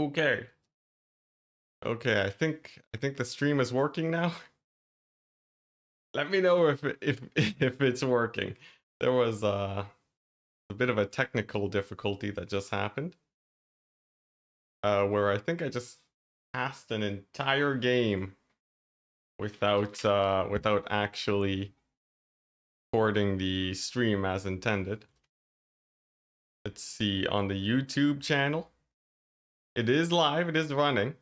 Okay. Okay, I think the stream is working now. Let me know if it's working. There was a bit of a technical difficulty that just happened. Where I think I just passed an entire game without actually recording the stream as intended. Let's see, on the YouTube channel. It is live, it is running.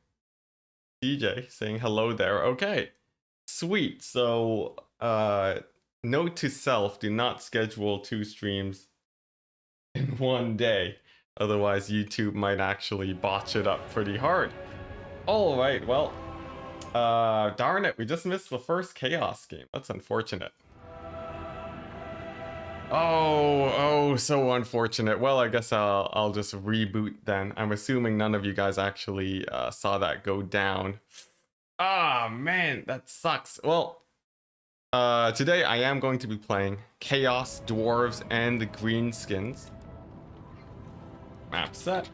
DJ saying hello there. Okay. Sweet. So, note to self, do not schedule 2 streams in one day. Otherwise, YouTube might actually botch it up pretty hard. All right, well, darn it, we just missed the first Chaos game. That's unfortunate. Oh, so unfortunate. Well, I guess I'll just reboot then. I'm assuming none of you guys actually saw that go down. Ah, man, that sucks. Well, today I am going to be playing Chaos, Dwarves, and the Greenskins. Map set.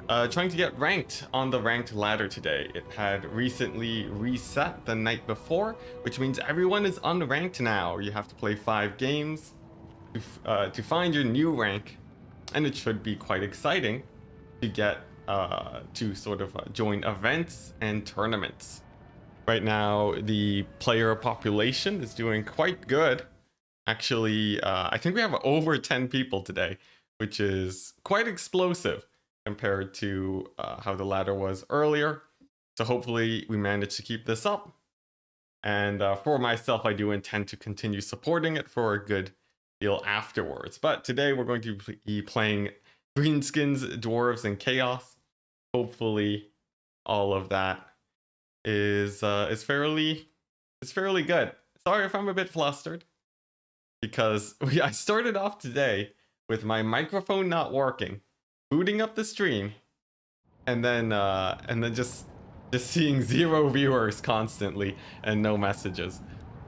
Trying to get ranked on the ranked ladder today. It had recently reset the night before, which means everyone is unranked now. You have to play 5 games to find your new rank, and it should be quite exciting to get to sort of join events and tournaments. Right now, the player population is doing quite good. Actually, I think we have over 10 people today, which is quite explosive compared to how the ladder was earlier. So hopefully we manage to keep this up. And for myself, I do intend to continue supporting it for a good deal afterwards. But today we're going to be playing Greenskins, Dwarves, and Chaos. Hopefully all of that is fairly good. Sorry if I'm a bit flustered, because I started off today with my microphone not working, booting up the stream, and then just seeing 0 viewers constantly and no messages.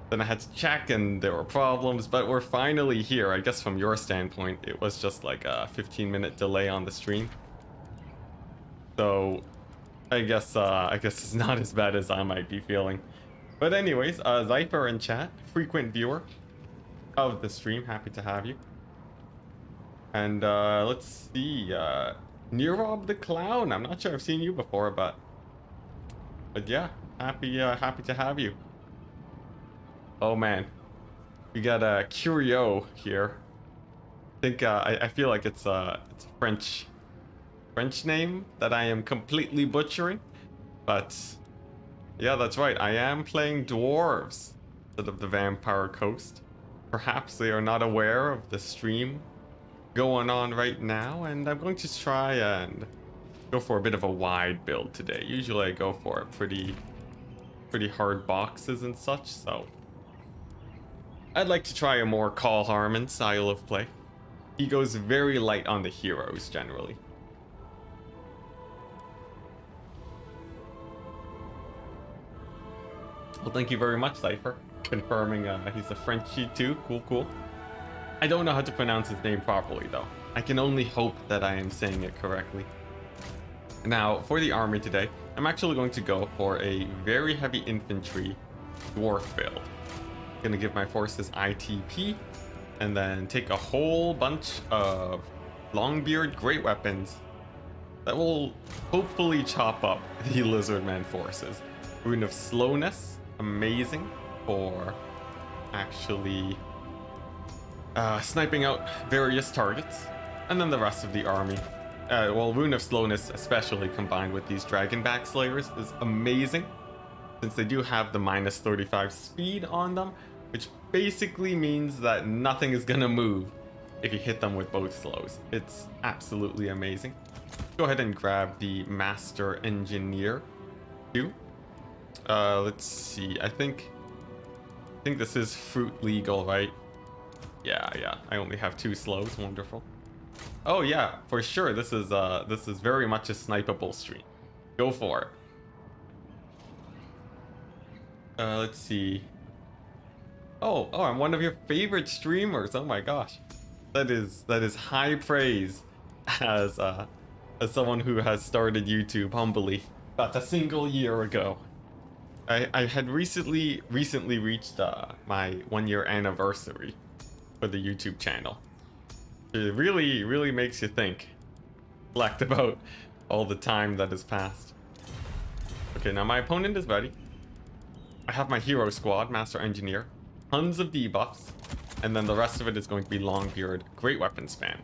Then I had to check and there were problems, but we're finally here. I guess from your standpoint, it was just like a 15-minute delay on the stream. So I guess it's not as bad as I might be feeling. But anyways, Zypher in chat, frequent viewer of the stream, happy to have you. And let's see, Neerob the Clown. I'm not sure I've seen you before, but yeah, happy to have you. Oh man, we got a Curio here. I think I feel like it's a French name that I am completely butchering, but yeah, that's right. I am playing dwarves instead of the Vampire Coast. Perhaps they are not aware of the stream going on right now, and I'm going to try and go for a bit of a wide build today. Usually I go for pretty hard boxes and such, so I'd like to try a more Call Harmon style of play. He goes very light on the heroes generally. Well, thank you very much, Cypher, confirming he's a Frenchie too. Cool. I don't know how to pronounce his name properly though. I can only hope that I am saying it correctly. Now, for the army today, I'm actually going to go for a very heavy infantry dwarf build. I'm gonna give my forces ITP, and then take a whole bunch of Longbeard great weapons that will hopefully chop up the Lizardman forces. Rune of Slowness, amazing for actually sniping out various targets. And then the rest of the army. Well, Rune of Slowness, especially combined with these Dragonback Slayers, is amazing, since they do have the minus 35 speed on them, which basically means that nothing is gonna move if you hit them with both slows. It's absolutely amazing. Go ahead and grab the Master Engineer too. Let's see. I think this is fruit legal, right? Yeah. I only have 2 slows. Wonderful. Oh yeah, for sure. This is very much a snipeable stream. Go for it. Let's see. Oh, I'm one of your favorite streamers. Oh my gosh, that is high praise, as as someone who has started YouTube humbly about a single year ago. I had recently reached my 1 year anniversary for the YouTube channel. It really makes you think, reflect about all the time that has passed. Okay, now my opponent is ready. I have my hero squad, Master Engineer, tons of debuffs, and then the rest of it is going to be Longbeard, great weapon spam.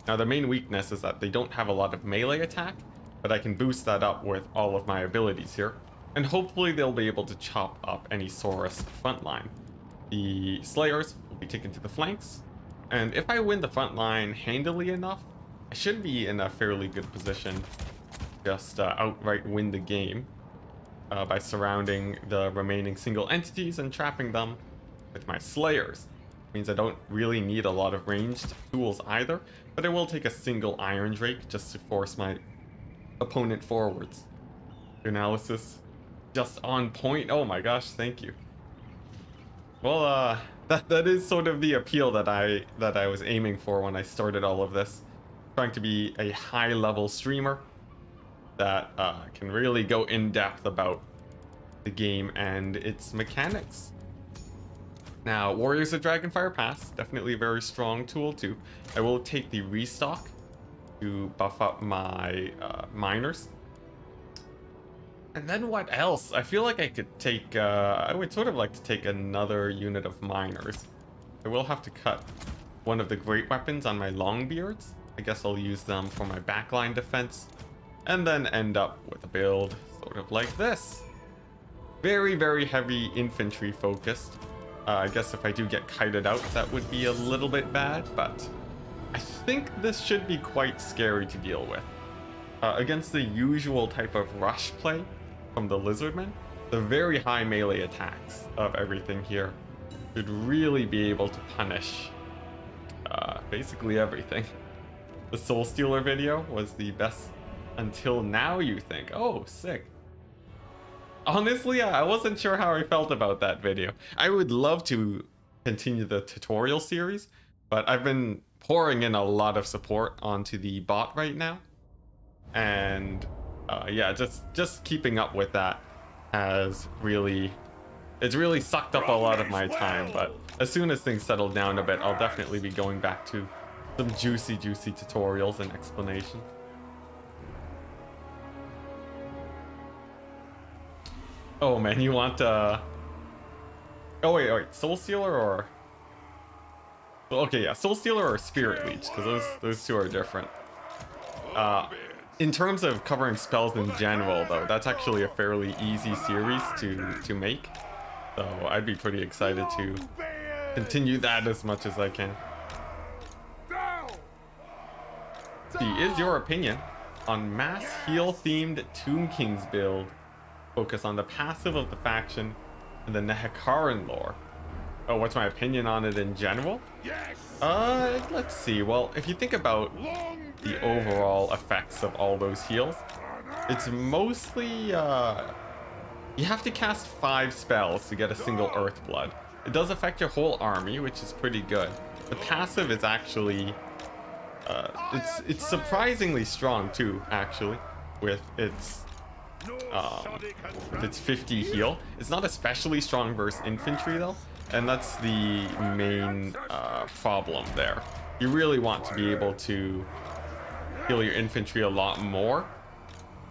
Now the main weakness is that they don't have a lot of melee attack, but I can boost that up with all of my abilities here, and hopefully they'll be able to chop up any Saurus front line. The Slayers will be taken to the flanks, and if I win the front line handily enough, I should be in a fairly good position to just outright win the game. By surrounding the remaining single entities and trapping them with my Slayers. Means I don't really need a lot of ranged tools either, but I will take a single Iron Drake just to force my opponent forwards. Analysis just on point. Oh my gosh, thank you. Well, that is sort of the appeal that I was aiming for when I started all of this. Trying to be a high-level streamer that can really go in depth about the game and its mechanics. Now, Warriors of Dragonfire Pass, definitely a very strong tool too. I will take the restock to buff up my miners. And then what else? I feel like I could take, I would sort of like to take another unit of miners. I will have to cut one of the great weapons on my Longbeards. I guess I'll use them for my backline defense. And then end up with a build sort of like this. Very heavy infantry focused. I guess if I do get kited out, that would be a little bit bad, but I think this should be quite scary to deal with. Against the usual type of rush play from the Lizardmen, the very high melee attacks of everything here should really be able to punish basically everything. The Soul Stealer video was the best until now, you think? Oh, sick. Honestly, I wasn't sure how I felt about that video. I would love to continue the tutorial series, but I've been pouring in a lot of support onto the bot right now. And yeah, just keeping up with that has really sucked up a lot of my time. But as soon as things settle down a bit, I'll definitely be going back to some juicy tutorials and explanation. Oh man, you want oh wait, Soul Stealer or okay, yeah, Soul Stealer or Spirit Leech, because those two are different. In terms of covering spells in general though, that's actually a fairly easy series to make. So I'd be pretty excited to continue that as much as I can. See, is your opinion on mass heal themed Tomb Kings build? Focus on the passive of the faction and the Nehekaran lore. Oh, what's my opinion on it in general? Yes. Let's see. Well, if you think about the overall effects of all those heals, it's mostly you have to cast 5 spells to get a single Earthblood. It does affect your whole army, which is pretty good. The passive is actually it's surprisingly strong too, actually, with its 50 heal. It's not especially strong versus infantry though, and that's the main problem there. You really want to be able to heal your infantry a lot more,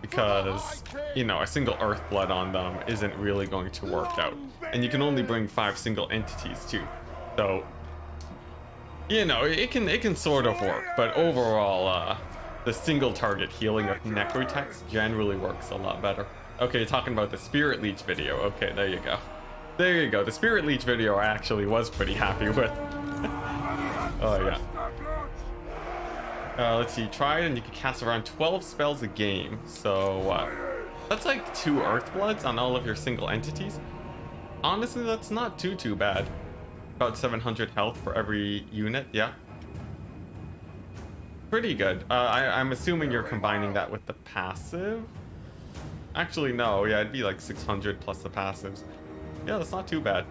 because you know, a single Earthblood on them isn't really going to work out, and you can only bring 5 single entities too. So you know, it can sort of work, but overall the single target healing of Necrotex generally works a lot better. Okay, talking about the Spirit Leech video. Okay, there you go. There you go. The Spirit Leech video I actually was pretty happy with. Oh yeah. Let's see, try it and you can cast around 12 spells a game. So that's like 2 Earthbloods on all of your single entities. Honestly, that's not too bad. About 700 health for every unit, yeah. Pretty good. I'm assuming you're combining that with the passive. Actually, no, yeah, it'd be like 600 plus the passives. Yeah, that's not too bad.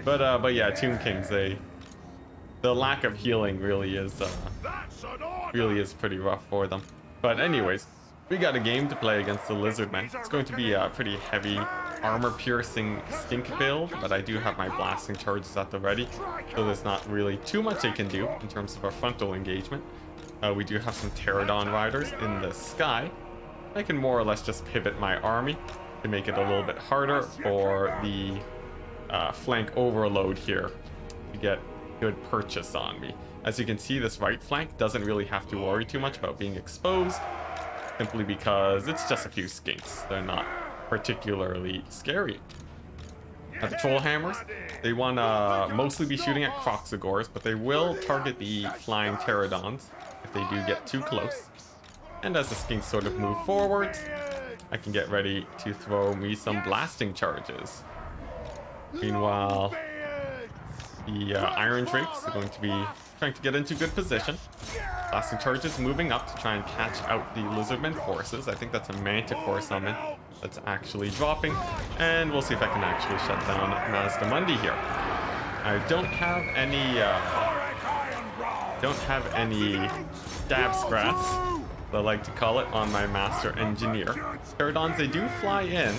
But yeah, Tomb Kings, the lack of healing really is pretty rough for them. But anyways, we got a game to play against the Lizardmen. It's going to be a pretty heavy armor-piercing skink build, but I do have my blasting charges at the ready, so there's not really too much I can do in terms of a frontal engagement. We do have some pterodon riders in the sky. I can more or less just pivot my army to make it a little bit harder for the flank overload here to get good purchase on me. As you can see, this right flank doesn't really have to worry too much about being exposed, simply because it's just a few skinks. They're not particularly scary. The troll hammers, they want to mostly be shooting at Croxagores, but they will target the flying pterodons if they do get too close. And as the skinks sort of move forwards, I can get ready to throw me some blasting charges. Meanwhile, the Iron Drakes are going to be trying to get into good position. Blasting charges moving up to try and catch out the Lizardmen forces. I think that's a Manticore summon that's actually dropping, and we'll see if I can actually shut down Mazdamundi here. I don't have any stab scrats, I like to call it, on my Master Engineer. Pterodons, they do fly in.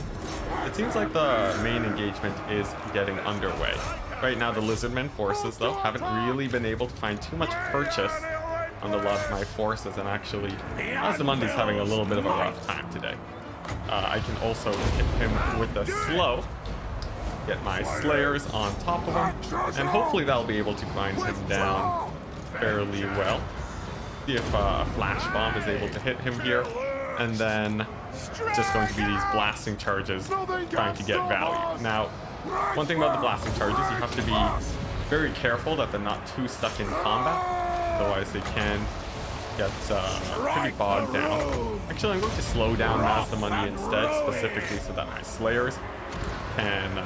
It seems like the main engagement is getting underway. Right now, the Lizardmen forces, though, haven't really been able to find too much purchase on a lot of my forces, and actually, Mazdamundi's having a little bit of a rough time today. I can also hit him with a slow, get my Slayers on top of him, and hopefully that'll be able to grind him down fairly well. See if a Flash Bomb is able to hit him here, and then just going to be these blasting charges trying to get value. Now, one thing about the blasting charges, you have to be very careful that they're not too stuck in combat, otherwise they can get pretty bogged down. Actually, I'm going to slow down Mazdamundi instead, specifically so that my Slayers can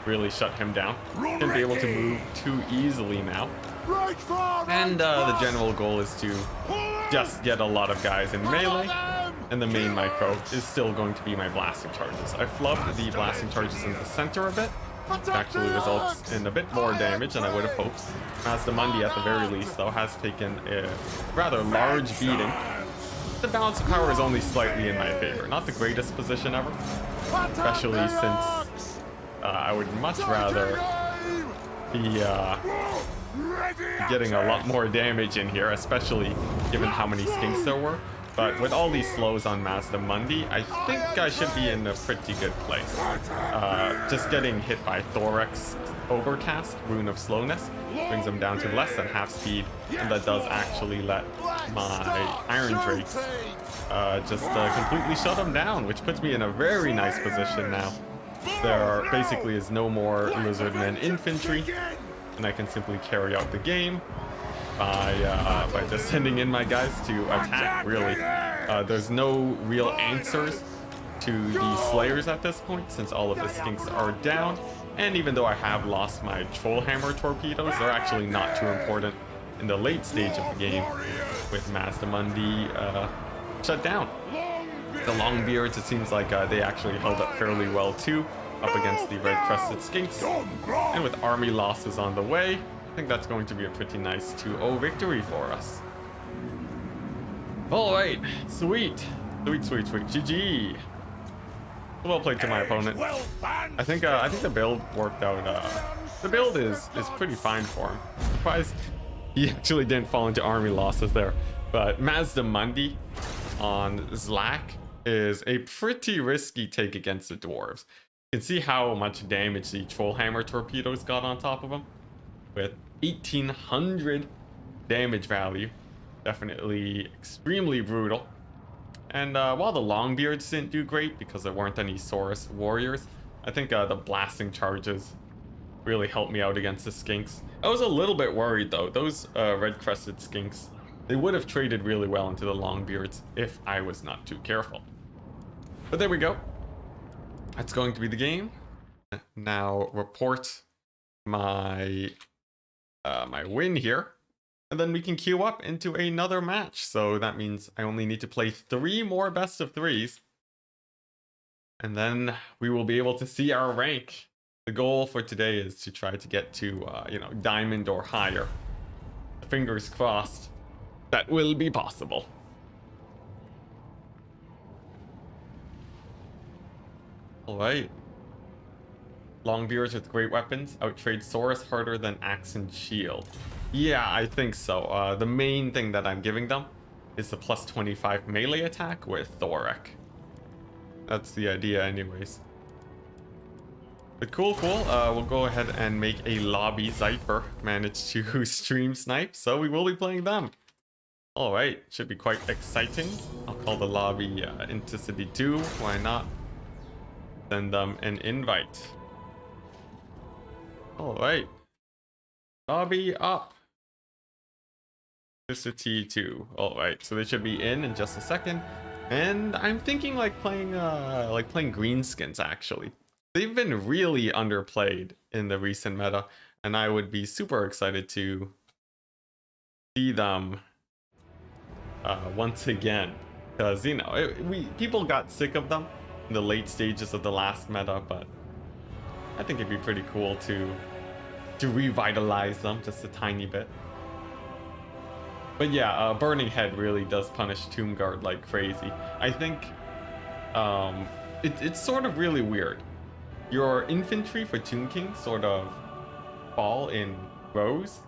really shut him down. Shouldn't be able to move too easily now. And the general goal is to just get a lot of guys in melee, and the main micro is still going to be my blasting charges. I flubbed the blasting charges in the center a bit. It actually results in a bit more damage than I would have hoped. Mazdamundi, at the very least, though, has taken a rather large beating. The balance of power is only slightly in my favor. Not the greatest position ever, especially since I would much rather be getting a lot more damage in here, especially given how many skinks there were. But with all these slows on Mazdamundi, I think I should be in a pretty good place. Just getting hit by Thorax Overcast, Rune of Slowness, brings him down to less than half speed, and that does actually let my Iron Drakes just completely shut him down, which puts me in a very nice position now. There basically is no more Lizardmen infantry, and I can simply carry out the game by just sending in my guys to attack, really. There's no real answers to the Slayers at this point, since all of the skinks are down. And even though I have lost my Trollhammer torpedoes, they're actually not too important in the late stage of the game, with Mazdamundi shut down. The Longbeards, it seems like they actually held up fairly well too, up against the red-crested skinks. And with army losses on the way, I think that's going to be a pretty nice 2-0 victory for us. All right, sweet. GG. Well played to my opponent. I think the build worked out. The build is pretty fine for him. Surprised he actually didn't fall into army losses there. But Mazdamundi on Zlak is a pretty risky take against the dwarves. You can see how much damage the Trollhammer torpedoes got on top of him, with 1800 damage value. Definitely extremely brutal. And while the Longbeards didn't do great because there weren't any Saurus warriors, I think the blasting charges really helped me out against the skinks. I was a little bit worried though. Those red-crested skinks, they would have traded really well into the Longbeards if I was not too careful. But there we go. That's going to be the game. Now report my my win here, and then we can queue up into another match. So that means I only need to play 3 more best of 3s, and then we will be able to see our rank. The goal for today is to try to get to diamond or higher. Fingers crossed that will be possible. Alright. Longbeards with great weapons outtrade swords harder than axe and shield. Yeah, I think so. The main thing that I'm giving them is the plus 25 melee attack with Thoric. That's the idea anyways. But cool. We'll go ahead and make a lobby. Zypher managed to stream snipe, so we will be playing them. Alright, should be quite exciting. I'll call the lobby Enticity 2, why not? Send them an invite. Alright. Lobby up. Enticity 2. Alright, so they should be in just a second. And I'm thinking like playing greenskins actually. They've been really underplayed in the recent meta, and I would be super excited to see them once again, because you know people got sick of them in the late stages of the last meta, but I think it'd be pretty cool to revitalize them just a tiny bit. But yeah, Burning Head really does punish Tomb Guard like crazy. I think it's sort of really weird. Your infantry for Tomb King sort of fall in rows,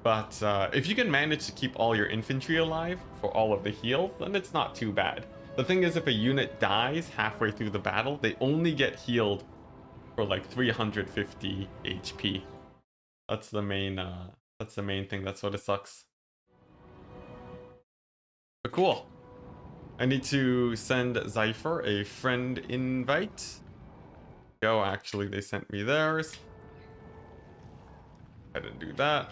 but if you can manage to keep all your infantry alive for all of the heals, then it's not too bad. The thing is, if a unit dies halfway through the battle, they only get healed for like 350 HP. That's the main thing that sort of sucks. But cool. I need to send Zypher a friend invite. Go, actually, they sent me theirs. I didn't do that.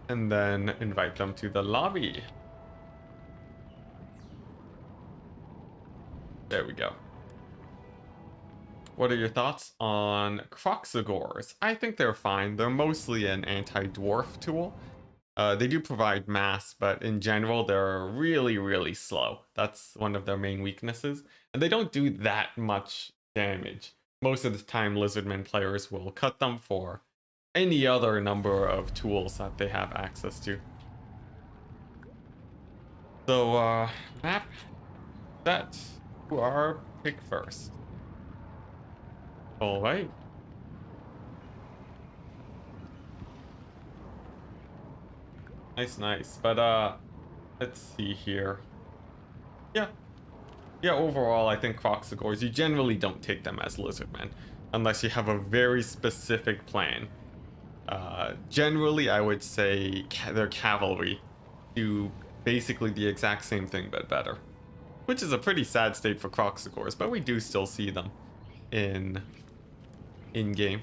And then invite them to the lobby. There we go. What are your thoughts on Croxagores? I think they're fine. They're mostly an anti-dwarf tool. They do provide mass, but in general, they're really slow. That's one of their main weaknesses. And they don't do that much damage. Most of the time, Lizardmen players will cut them for any other number of tools that they have access to. So, map set to our pick first. Alright. Nice. But, let's see here. Yeah, overall, I think Croxagores, you generally don't take them as Lizardmen, unless you have a very specific plan. Generally, I would say their cavalry do basically the exact same thing, but better. Which is a pretty sad state for Croxagores, but we do still see them in-game.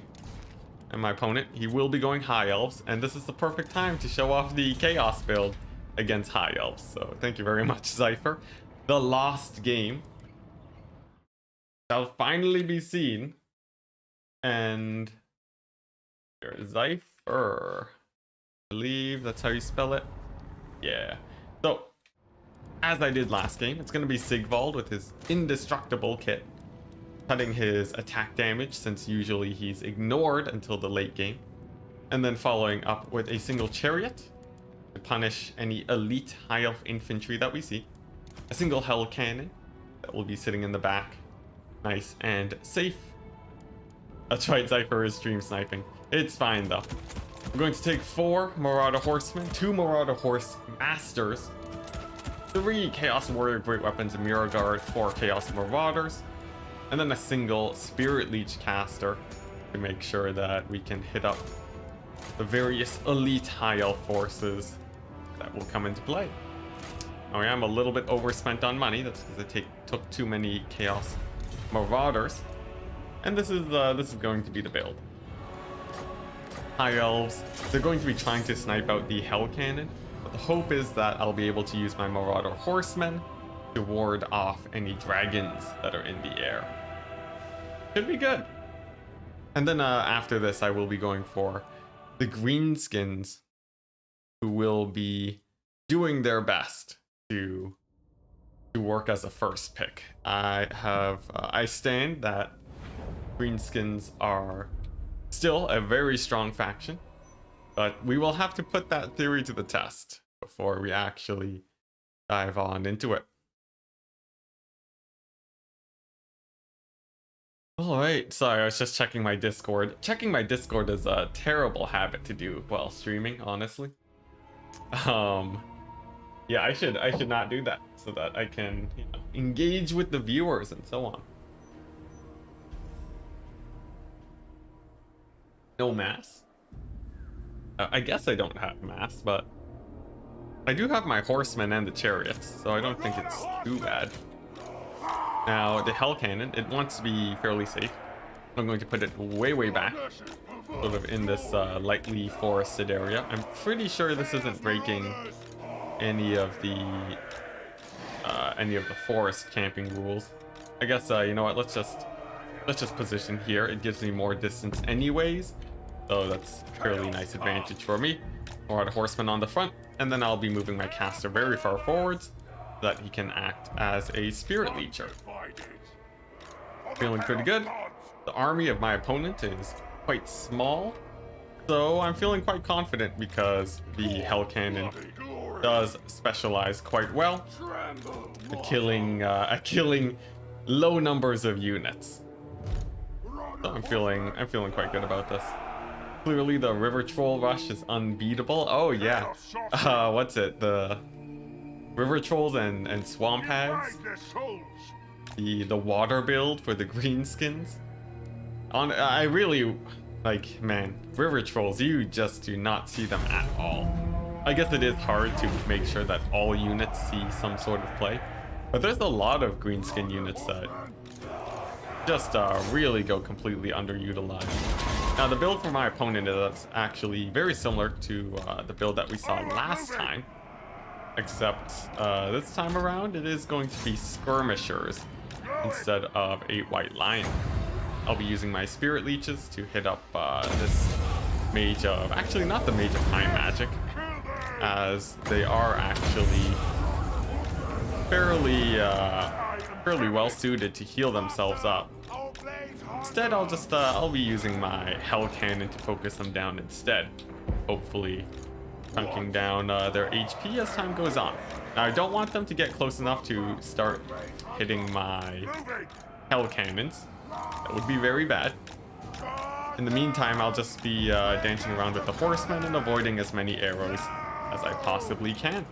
And my opponent, he will be going High Elves, and this is the perfect time to show off the Chaos build against High Elves. So thank you very much, Zypher. The lost game shall finally be seen. And there's Zypher. I believe that's how you spell it. Yeah. So, as I did last game, it's going to be Sigvald with his indestructible kit, cutting his attack damage since usually he's ignored until the late game, and then following up with a single chariot to punish any elite high elf infantry that we see, a single hell cannon that will be sitting in the back, nice and safe. That's right, Zypher is stream sniping. It's fine though. We're going to take 4 Marauder Horsemen, 2 Marauder Horse Masters, 3 Chaos Warrior Great Weapons and Mirror Guard, 4 Chaos Marauders, and then a single Spirit Leech Caster to make sure that we can hit up the various elite high elf forces that will come into play. I am a little bit overspent on money. That's because I took too many Chaos Marauders. And this is going to be the build. High Elves, they're going to be trying to snipe out the Hell Cannon, but the hope is that I'll be able to use my Marauder Horsemen to ward off any dragons that are in the air. Should be good. And then after this, I will be going for the Greenskins, who will be doing their best to work as a first pick. I stand that Greenskins are still a very strong faction, but we will have to put that theory to the test before we actually dive on into it. All right, sorry, I was just checking my Discord. Checking my Discord is a terrible habit to do while streaming, honestly. Um, yeah, I should not do that so that I can, engage with the viewers and so on. No mass. I guess I don't have mass, but I do have my horsemen and the chariots, so I don't think it's too bad. Now, the hell cannon, it wants to be fairly safe. I'm going to put it way back, sort of in this lightly forested area. I'm pretty sure this isn't breaking any of the forest camping rules. I guess you know what? Let's just position here. It gives me more distance anyways, so that's a fairly nice advantage for me. More the horseman on the front, and then I'll be moving my caster very far forwards so that he can act as a spirit leecher. Feeling pretty good. The army of my opponent is quite small, so I'm feeling quite confident because the hell cannon does specialize quite well at killing low numbers of units. So I'm feeling quite good about this. Clearly the river troll rush is unbeatable. Oh yeah, what's it? The river trolls and swamp hags. The water build for the greenskins. I really like, man, river trolls, you just do not see them at all. I guess it is hard to make sure that all units see some sort of play, but there's a lot of greenskin units that just really go completely underutilized. Now the build for my opponent is actually very similar to the build that we saw last time, except this time around it is going to be skirmishers instead of a white lion. I'll be using my spirit leeches to hit up this mage of, actually not the mage of high magic, as they are actually fairly well suited to heal themselves up. Instead, I'll be using my hell cannon to focus them down instead, hopefully chunking down their HP as time goes on. Now, I don't want them to get close enough to start hitting my hell cannons. That would be very bad. In the meantime, I'll just be dancing around with the horsemen and avoiding as many arrows as I possibly can.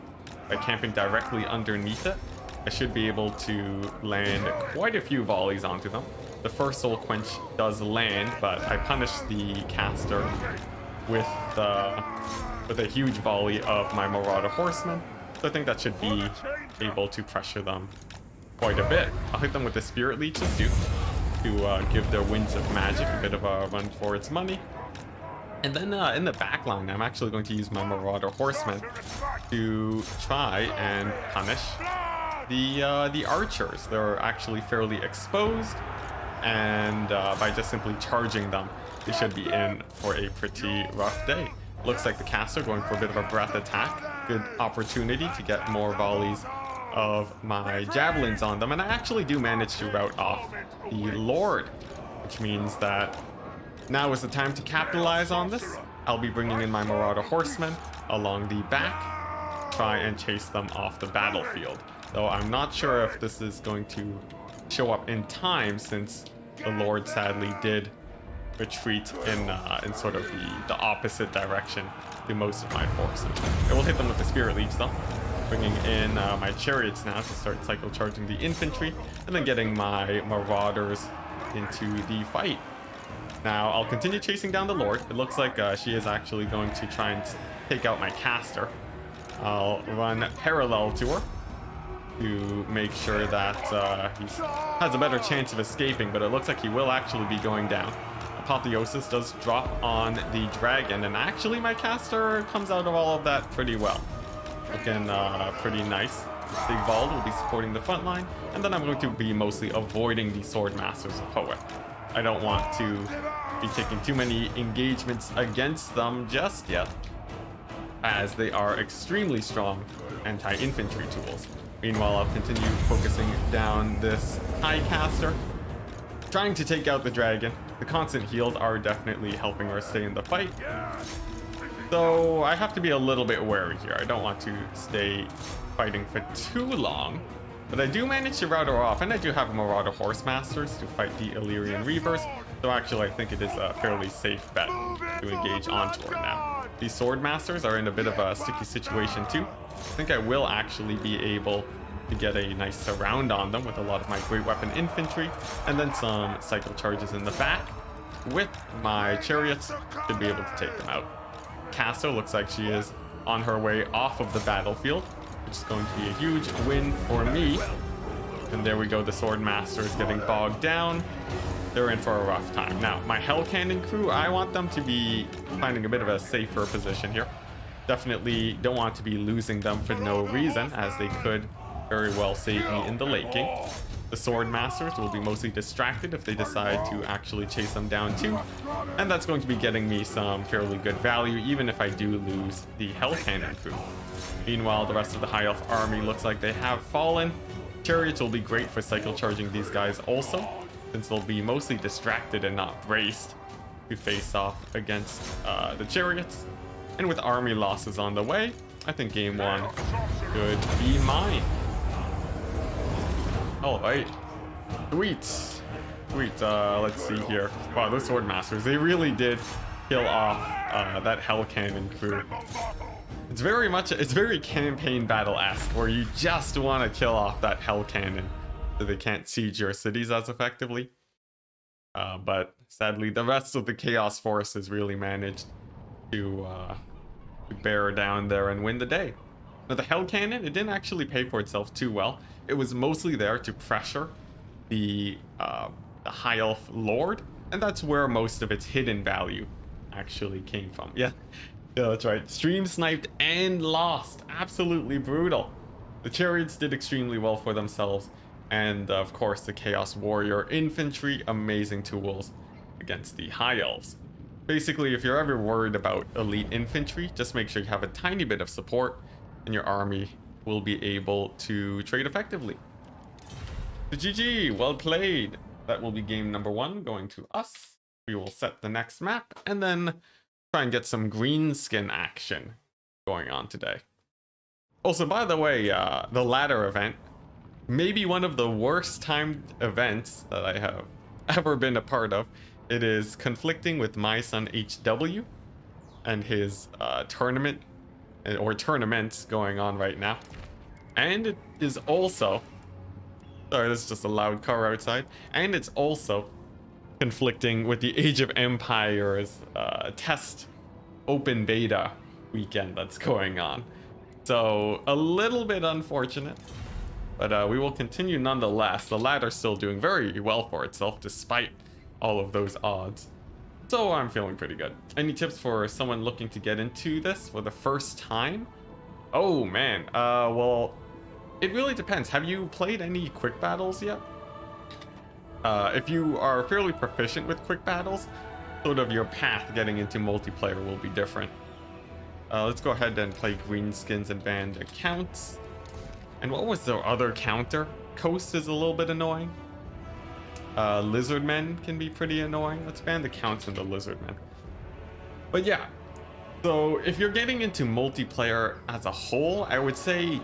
By camping directly underneath it, I should be able to land quite a few volleys onto them. The first soul quench does land, but I punish the caster with a huge volley of my marauder horsemen. So I think that should be able to pressure them quite a bit. I'll hit them with the spirit leeches too, to give their winds of magic a bit of a run for its money. And then in the back line, I'm actually going to use my marauder horsemen to try and punish the archers. They're actually fairly exposed, and by just simply charging them, they should be in for a pretty rough day. Looks like the caster going for a bit of a breath attack. Good opportunity to get more volleys of my javelins on them, and I actually do manage to rout off the Lord, which means that now is the time to capitalize on this. I'll be bringing in my marauder horsemen along the back, try and chase them off the battlefield. Though I'm not sure if this is going to show up in time, since the Lord sadly did retreat in sort of the opposite direction to most of my forces. I will hit them with the spirit leech though, bringing in my chariots now to start cycle charging the infantry, and then getting my marauders into the fight. Now I'll continue chasing down the Lord. It looks like she is actually going to try and take out my caster. I'll run parallel to her to make sure that he has a better chance of escaping, but it looks like he will actually be going down. Apotheosis does drop on the dragon, and actually my caster comes out of all of that pretty well. Looking pretty nice. Sigvald will be supporting the front line, and then I'm going to be mostly avoiding the sword masters of Poet. I don't want to be taking too many engagements against them just yet, as they are extremely strong anti-infantry tools. Meanwhile, I'll continue focusing down this high caster, trying to take out the dragon. The constant heals are definitely helping her stay in the fight, so I have to be a little bit wary here. I don't want to stay fighting for too long, But I do manage to rout her off, and I do have Marauder Horse Masters to fight the Illyrian Reavers. So actually, I think it is a fairly safe bet to engage onto her now. These Sword Masters are in a bit of a sticky situation too. I think I will actually be able to get a nice surround on them with a lot of my Great Weapon Infantry, and then some Cycle Charges in the back. With my Chariots, should be able to take them out. Casso looks like she is on her way off of the battlefield, which is going to be a huge win for me. And there we go, the Sword Master is getting bogged down. They're in for a rough time. Now, my Hell Cannon crew, I want them to be finding a bit of a safer position here. Definitely don't want to be losing them for no reason, as they could very well save me in the late game. The Sword Masters will be mostly distracted if they decide to actually chase them down too. And that's going to be getting me some fairly good value, even if I do lose the Hell Cannon crew. Meanwhile, the rest of the High Elf army looks like they have fallen. Chariots will be great for cycle charging these guys also, since they'll be mostly distracted and not braced to face off against the Chariots. And with army losses on the way, I think game one could be mine. All right, sweet. Let's see here. Wow, those Sword Masters, they really did kill off that Hell Cannon crew. It's very campaign battle-esque, where you just want to kill off that Hell Cannon so they can't siege your cities as effectively. But sadly, the rest of the Chaos Forces really managed to bear down there and win the day. Now, the Hell Cannon, it didn't actually pay for itself too well. It was mostly there to pressure the High Elf Lord, and that's where most of its hidden value actually came from. Yeah, that's right. Stream sniped and lost. Absolutely brutal. The Chariots did extremely well for themselves, and of course the Chaos Warrior Infantry, amazing tools against the High Elves. Basically, if you're ever worried about elite infantry, just make sure you have a tiny bit of support, and your army will be able to trade effectively. So GG, well played. That will be game number one going to us. We will set the next map and then try and get some green skin action going on today. Also, by the way, the ladder event, maybe one of the worst timed events that I have ever been a part of. It is conflicting with my son HW and his tournament or tournaments going on right now. And it is also, sorry, that's just a loud car outside. And it's also conflicting with the Age of Empires test open beta weekend that's going on. So a little bit unfortunate, but we will continue nonetheless. The ladder's still doing very well for itself despite all of those odds. So I'm feeling pretty good. Any tips for someone looking to get into this for the first time? Oh man, well, it really depends. Have you played any quick battles yet? If you are fairly proficient with quick battles, sort of your path getting into multiplayer will be different. Let's go ahead and play Greenskins and banned accounts. And what was the other counter? Coast is a little bit annoying. Lizardmen can be pretty annoying. Let's ban the counts and the Lizardmen. But yeah, so if you're getting into multiplayer as a whole, I would say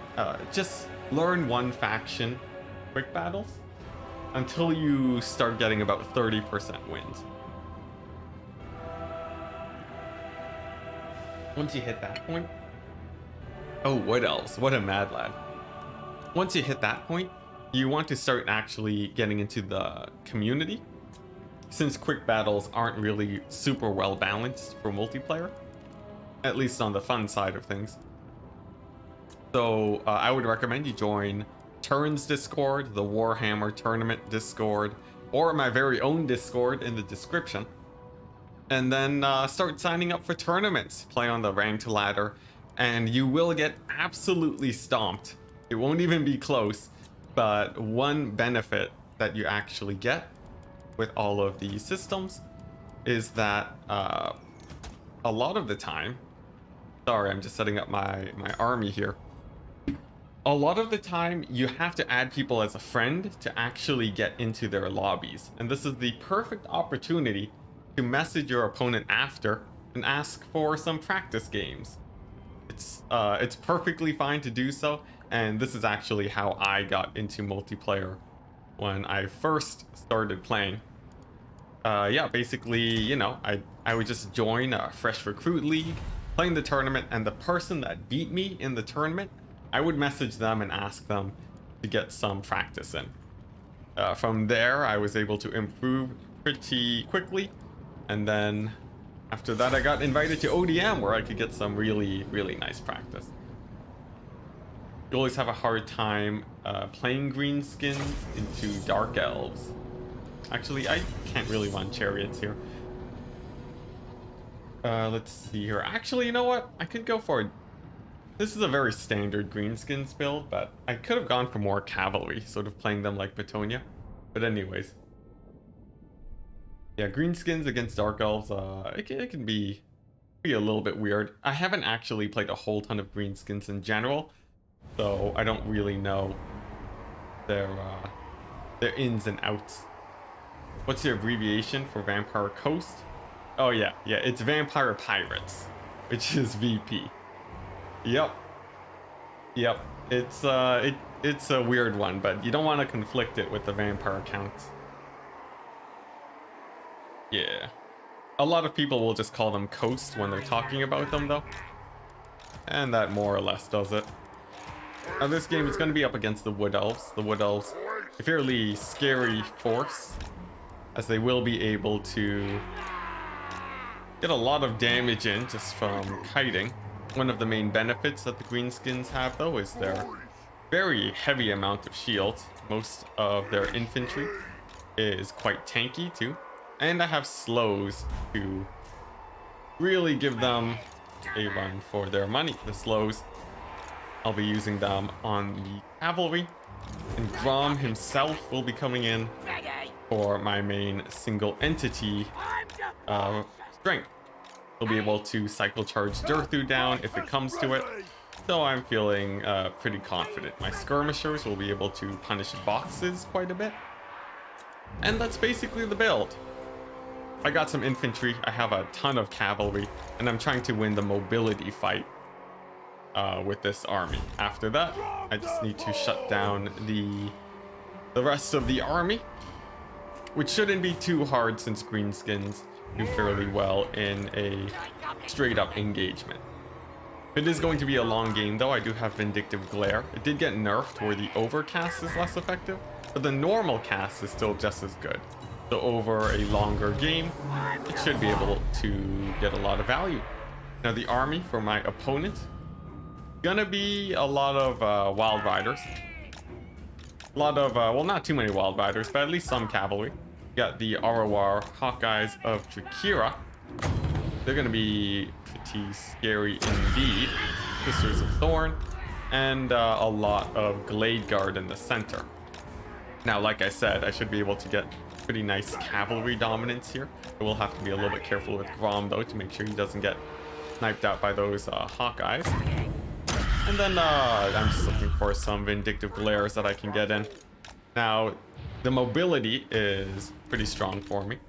just learn one faction quick battles until you start getting about 30% wins. Once you hit that point, oh, what else? What a mad lad. Once you hit that point, you want to start actually getting into the community, since quick battles aren't really super well balanced for multiplayer, at least on the fun side of things. So I would recommend you join Turn's Discord, the Warhammer Tournament Discord, or my very own Discord in the description. And then start signing up for tournaments, play on the ranked ladder, and you will get absolutely stomped. It won't even be close. But one benefit that you actually get with all of these systems is that a lot of the time, sorry, I'm just setting up my army here. A lot of the time you have to add people as a friend to actually get into their lobbies. And this is the perfect opportunity to message your opponent after and ask for some practice games. It's perfectly fine to do so. and this is actually how I got into multiplayer when I first started playing. Yeah, basically, you know, I would just join a fresh recruit league, playing the tournament, and the person that beat me in the tournament, I would message them and ask them to get some practice in. From there, I was able to improve pretty quickly, and then after that, I got invited to ODM, where I could get some really, really nice practice. You always have a hard time playing green skins into dark elves. Actually, I can't really run chariots here. Let's see here. Actually, you know what? I could go for it. This is a very standard greenskins build, but I could have gone for more cavalry, sort of playing them like Betonia. But anyways. Yeah, greenskins against dark elves, it can be a little bit weird. I haven't actually played a whole ton of greenskins in general, so I don't really know their ins and outs. What's the abbreviation for Vampire Coast? Oh yeah, it's Vampire Pirates, which is VP. Yep. It's a weird one, but you don't want to conflict it with the vampire accounts. Yeah. A lot of people will just call them Coast when they're talking about them, though. And that more or less does it. Now this game is going to be up against the Wood Elves. The Wood Elves, a fairly scary force, as they will be able to get a lot of damage in just from kiting. One of the main benefits that the greenskins have, though, is their very heavy amount of shields. Most of their infantry is quite tanky, too. And I have slows to really give them a run for their money. The slows, I'll be using them on the cavalry. And Grom himself will be coming in for my main single entity strength. He'll be able to cycle charge Durthu down if it comes to it. So I'm feeling pretty confident. My skirmishers will be able to punish boxes quite a bit. And that's basically the build. I got some infantry, I have a ton of cavalry, and I'm trying to win the mobility fight with this army. After that, I just need to shut down the rest of the army, which shouldn't be too hard since greenskins do fairly well in a straight up engagement. It is going to be a long game, though. I do have Vindictive Glare. It did get nerfed where the overcast is less effective, but the normal cast is still just as good. So over a longer game, it should be able to get a lot of value. Now the army for my opponent, gonna be a lot of Wild Riders. A lot of, well, not too many Wild Riders, but at least some cavalry. Got the Arawar Hawkeyes of Drakira. They're gonna be pretty scary indeed. Sisters of Thorn, and a lot of Glade Guard in the center. Now, like I said, I should be able to get pretty nice cavalry dominance here. I will have to be a little bit careful with Grom, though, to make sure he doesn't get sniped out by those Hawkeyes. And then I'm just looking for some Vindictive Glares that I can get in. Now, the mobility is pretty strong for me.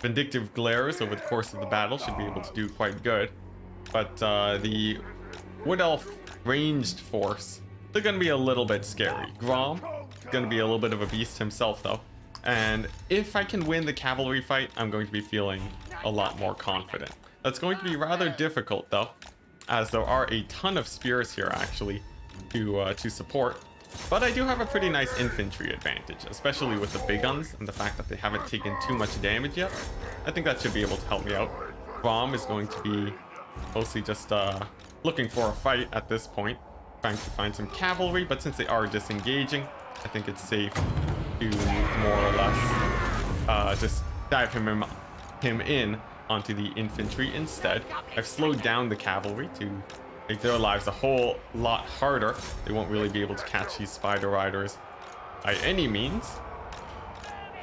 Vindictive Glares over the course of the battle should be able to do quite good. But the Wood Elf ranged force, they're going to be a little bit scary. Grom is going to be a little bit of a beast himself, though. And if I can win the cavalry fight, I'm going to be feeling a lot more confident. That's going to be rather difficult, though, as there are a ton of spears here, actually, to support. But I do have a pretty nice infantry advantage, especially with the big guns and the fact that they haven't taken too much damage yet. I think that should be able to help me out. Grom is going to be mostly just looking for a fight at this point, trying to find some cavalry, but since they are disengaging, I think it's safe to more or less just dive him in onto the infantry instead. I've slowed down the cavalry to make their lives a whole lot harder. They won't really be able to catch these spider riders by any means.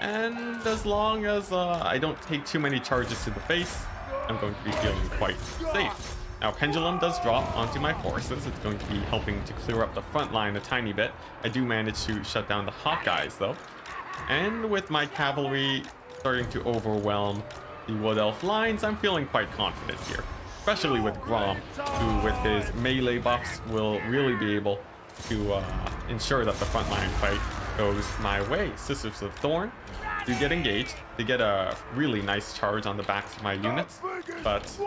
And as long as I don't take too many charges to the face, I'm going to be feeling quite safe. Now, Pendulum does drop onto my forces. It's going to be helping to clear up the front line a tiny bit. I do manage to shut down the Hawkeyes, though. And with my cavalry starting to overwhelm the Wood Elf lines, I'm feeling quite confident here. especially with Grom, who with his melee buffs will really be able to ensure that the frontline fight goes my way. Sisters of Thorn do get engaged. They get a really nice charge on the backs of my units, but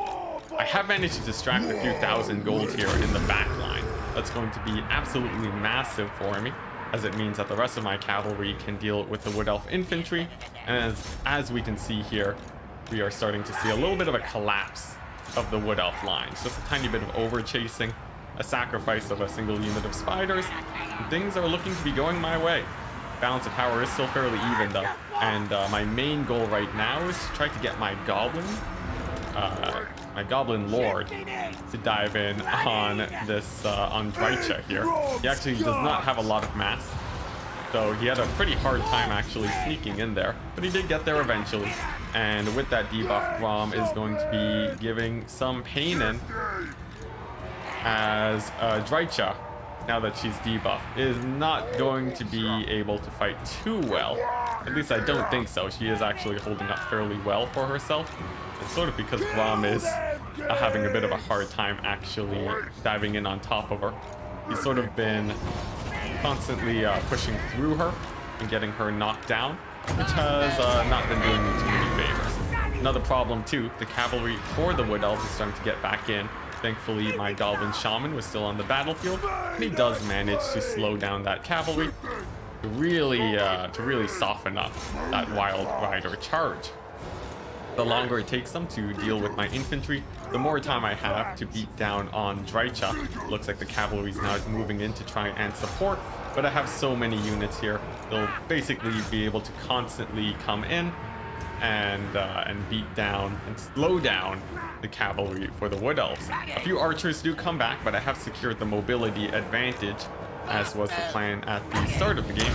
I have managed to distract a few thousand gold here in the back line. That's going to be absolutely massive for me, as it means that the rest of my cavalry can deal with the Wood Elf infantry. And as we can see here, we are starting to see a little bit of a collapse of the Wood Elf lines. Just a tiny bit of over chasing, a sacrifice of a single unit of spiders. And things are looking to be going my way. Balance of power is still fairly even though, and my main goal right now is to try to get my goblin lord to dive in on this on Drycha here. He actually does not have a lot of mass, so he had a pretty hard time actually sneaking in there, but he did get there eventually. And with that debuff, Grom is going to be giving some pain in, as Drycha, now that she's debuffed, is not going to be able to fight too well. At least I don't think so. She is actually holding up fairly well for herself. It's sort of because Grom is having a bit of a hard time actually diving in on top of her. He's sort of been constantly pushing through her and getting her knocked down, which has not been doing me too many favors. Another problem too, the cavalry for the Wood Elves is starting to get back in. Thankfully, my Goblin Shaman was still on the battlefield, and he does manage to slow down that cavalry to really soften up that Wild Rider charge. The longer it takes them to deal with my infantry, the more time I have to beat down on Drycha. Looks like the cavalry is now moving in to try and support, but I have so many units here, they'll basically be able to constantly come in and beat down and slow down the cavalry for the Wood Elves. A few archers do come back, but I have secured the mobility advantage, as was the plan at the start of the game.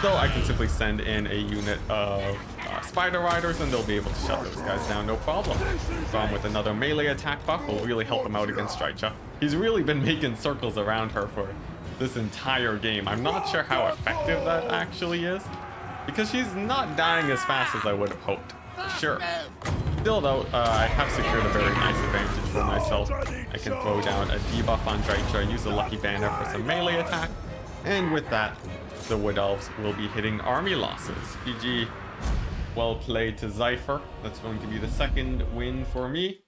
So I can simply send in a unit of Spider Riders and they'll be able to shut those guys down, no problem. Grom with another melee attack buff will really help him out against Drycha. He's really been making circles around her for this entire game. I'm not sure how effective that actually is, because she's not dying as fast as I would have hoped. Sure. Still though, I have secured a very nice advantage for myself. I can throw down a debuff on Drycha, use a lucky banner for some melee attack, and with that, the Wood Elves will be hitting army losses. GG. Well played to Zypher. That's going to be the second win for me,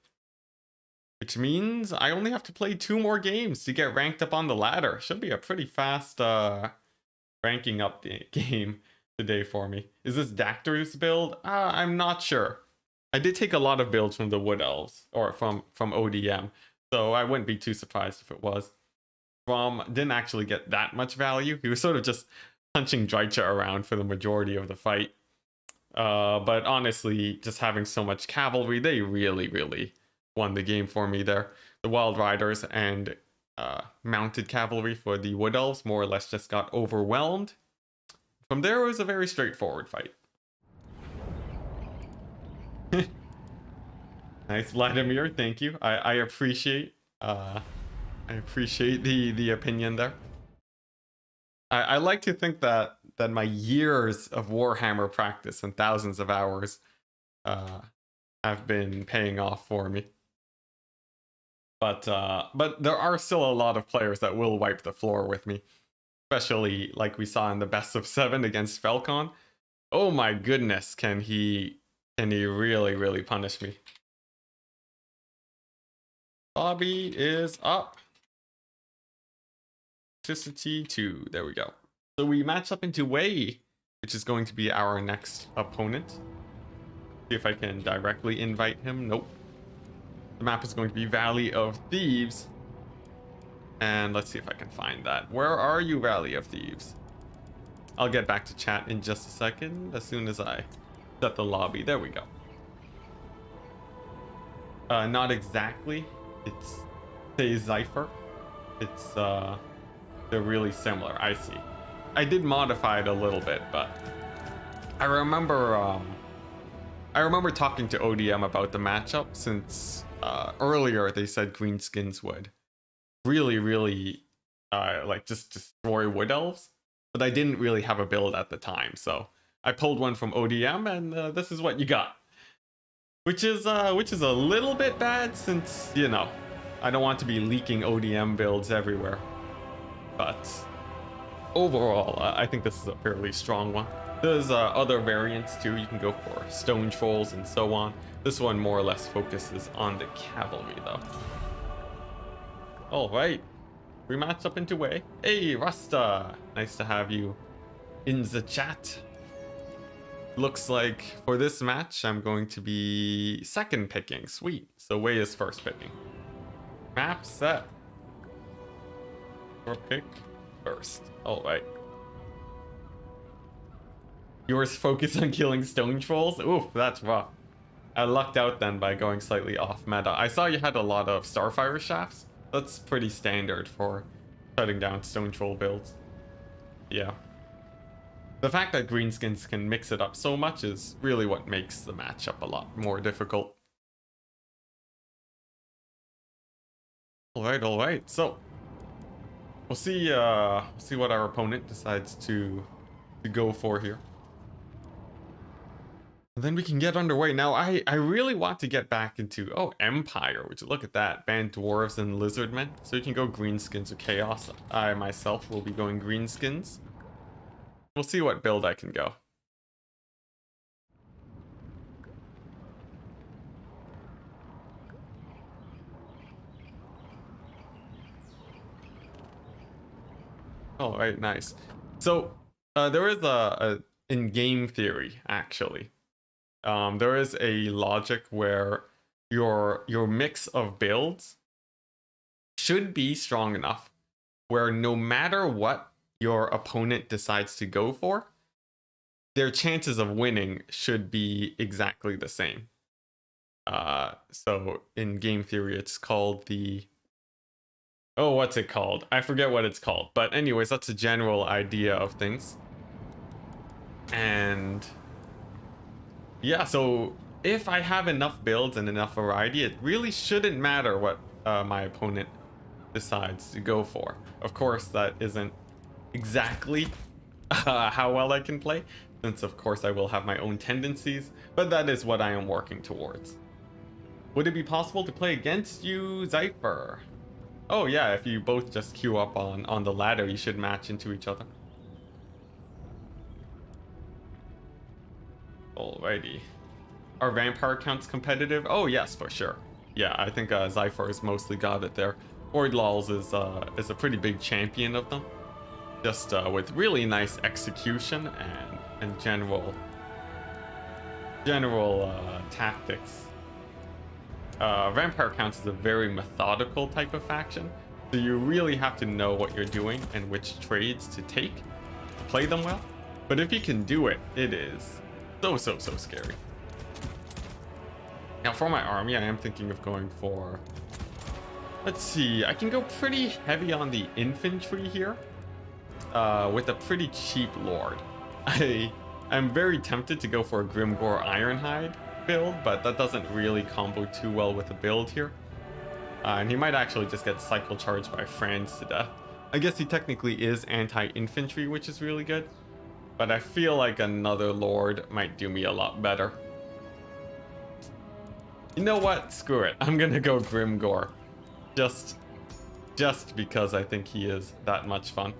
which means I only have to play 2 more games to get ranked up on the ladder. Should be a pretty fast ranking up the game today for me. Is this Dactor's build? I'm not sure. I did take a lot of builds from the Wood Elves, or from ODM, so I wouldn't be too surprised if it was. Grom didn't actually get that much value. He was sort of just punching Drycha around for the majority of the fight. But honestly, just having so much cavalry, they really won the game for me there. The Wild Riders and mounted cavalry for the Wood Elves more or less just got overwhelmed. From there, it was a very straightforward fight. Nice, Vladimir, thank you. I appreciate the opinion there. I like to think that my years of Warhammer practice and thousands of hours have been paying off for me. But there are still a lot of players that will wipe the floor with me, especially like we saw in the best of 7 against Falcon. Oh my goodness, can he really punish me? Bobby is up. Enticity 2. There we go. So we match up into Wei, which is going to be our next opponent. See if I can directly invite him. Nope. The map is going to be Valley of Thieves. And let's see if I can find that. Where are you, Valley of Thieves? I'll get back to chat in just a second, as soon as I set the lobby. There we go. Not exactly. It's say Zypher. It's they're really similar. I see. I did modify it a little bit, but I remember talking to ODM about the matchup, since earlier they said greenskins would really like just destroy Wood Elves, but I didn't really have a build at the time, so I pulled one from ODM, and this is what you got. which is a little bit bad since, you know, I don't want to be leaking ODM builds everywhere. But overall, I think this is a fairly strong one. There's other variants too. You can go for stone trolls and so on. This one more or less focuses on the cavalry though. All right, we matched up into way. Hey, Rasta, nice to have you in the chat. Looks like for this match, I'm going to be second picking. Sweet. So Wei is first picking. Map set. Or pick first. All right. Yours focus on killing stone trolls? Oof, that's rough. I lucked out then by going slightly off meta. I saw you had a lot of Starfire shafts. That's pretty standard for shutting down stone troll builds. Yeah. The fact that greenskins can mix it up so much is really what makes the matchup a lot more difficult. All right. So we'll see what our opponent decides to go for here. And then we can get underway. Now, I really want to get back into, Empire, which look at that. Ban dwarves and lizardmen. So you can go greenskins or chaos. I myself will be going greenskins. We'll see what build I can go. All right, nice. So there is a in-game theory, actually. There is a logic where your mix of builds should be strong enough where no matter what your opponent decides to go for, their chances of winning should be exactly the same. So in game theory, it's called the... Oh, what's it called? I forget what it's called. But anyways, that's a general idea of things. And yeah, so if I have enough builds and enough variety, it really shouldn't matter what my opponent decides to go for. Of course, that isn't exactly how well I can play, since of course I will have my own tendencies, but that is what I am working towards. Would it be possible to play against you, Zypher? Oh yeah, if you both just queue up on the ladder, you should match into each other. Alrighty. Are vampire counts competitive? Oh yes, for sure. Yeah, I think Zypher has mostly got it there. Ordlals is a pretty big champion of them. Just with really nice execution and general tactics. Vampire counts as a very methodical type of faction, so you really have to know what you're doing and which trades to take to play them well. But if you can do it, it is so scary. Now for my army, I am thinking of going for... Let's see, I can go pretty heavy on the infantry here. With a pretty cheap lord. I'm very tempted to go for a Grimgor Ironhide build, but that doesn't really combo too well with the build here. And he might actually just get cycle charged by Franz to death. I guess he technically is anti-infantry, which is really good. But I feel like another lord might do me a lot better. You know what? Screw it. I'm gonna go Grimgor. Just because I think he is that much fun.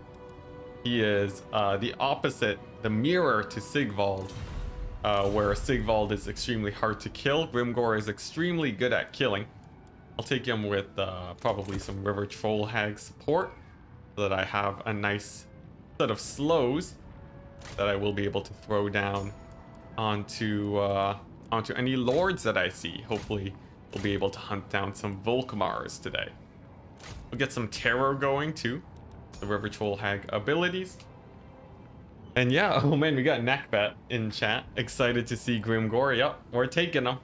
He is the opposite, the mirror to Sigvald, where Sigvald is extremely hard to kill. Grimgor is extremely good at killing. I'll take him with probably some River Troll Hag support, so that I have a nice set of slows that I will be able to throw down onto any lords that I see. Hopefully, we'll be able to hunt down some Volkmars today. We'll get some terror going too. The River Troll Hag abilities. And yeah, oh man, we got Neckbet in chat. Excited to see Grimgor. Yep, we're taking him.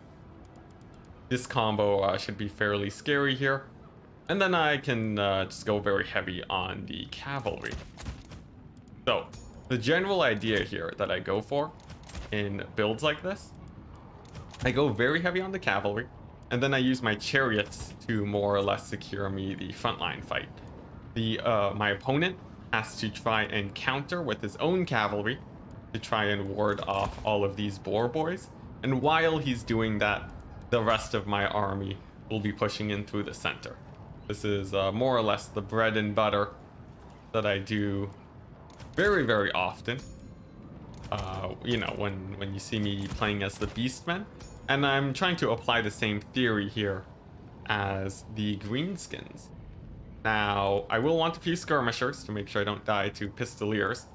This combo should be fairly scary here. And then I can just go very heavy on the cavalry. So, the general idea here that I go for in builds like this, I go very heavy on the cavalry, and then I use my chariots to more or less secure me the frontline fight. My opponent has to try and counter with his own cavalry to try and ward off all of these boar boys. And while he's doing that, the rest of my army will be pushing in through the center. This is more or less the bread and butter that I do very, very often. You know, when you see me playing as the Beastmen. And I'm trying to apply the same theory here as the Greenskins. Now, I will want a few skirmishers to make sure I don't die to pistoliers.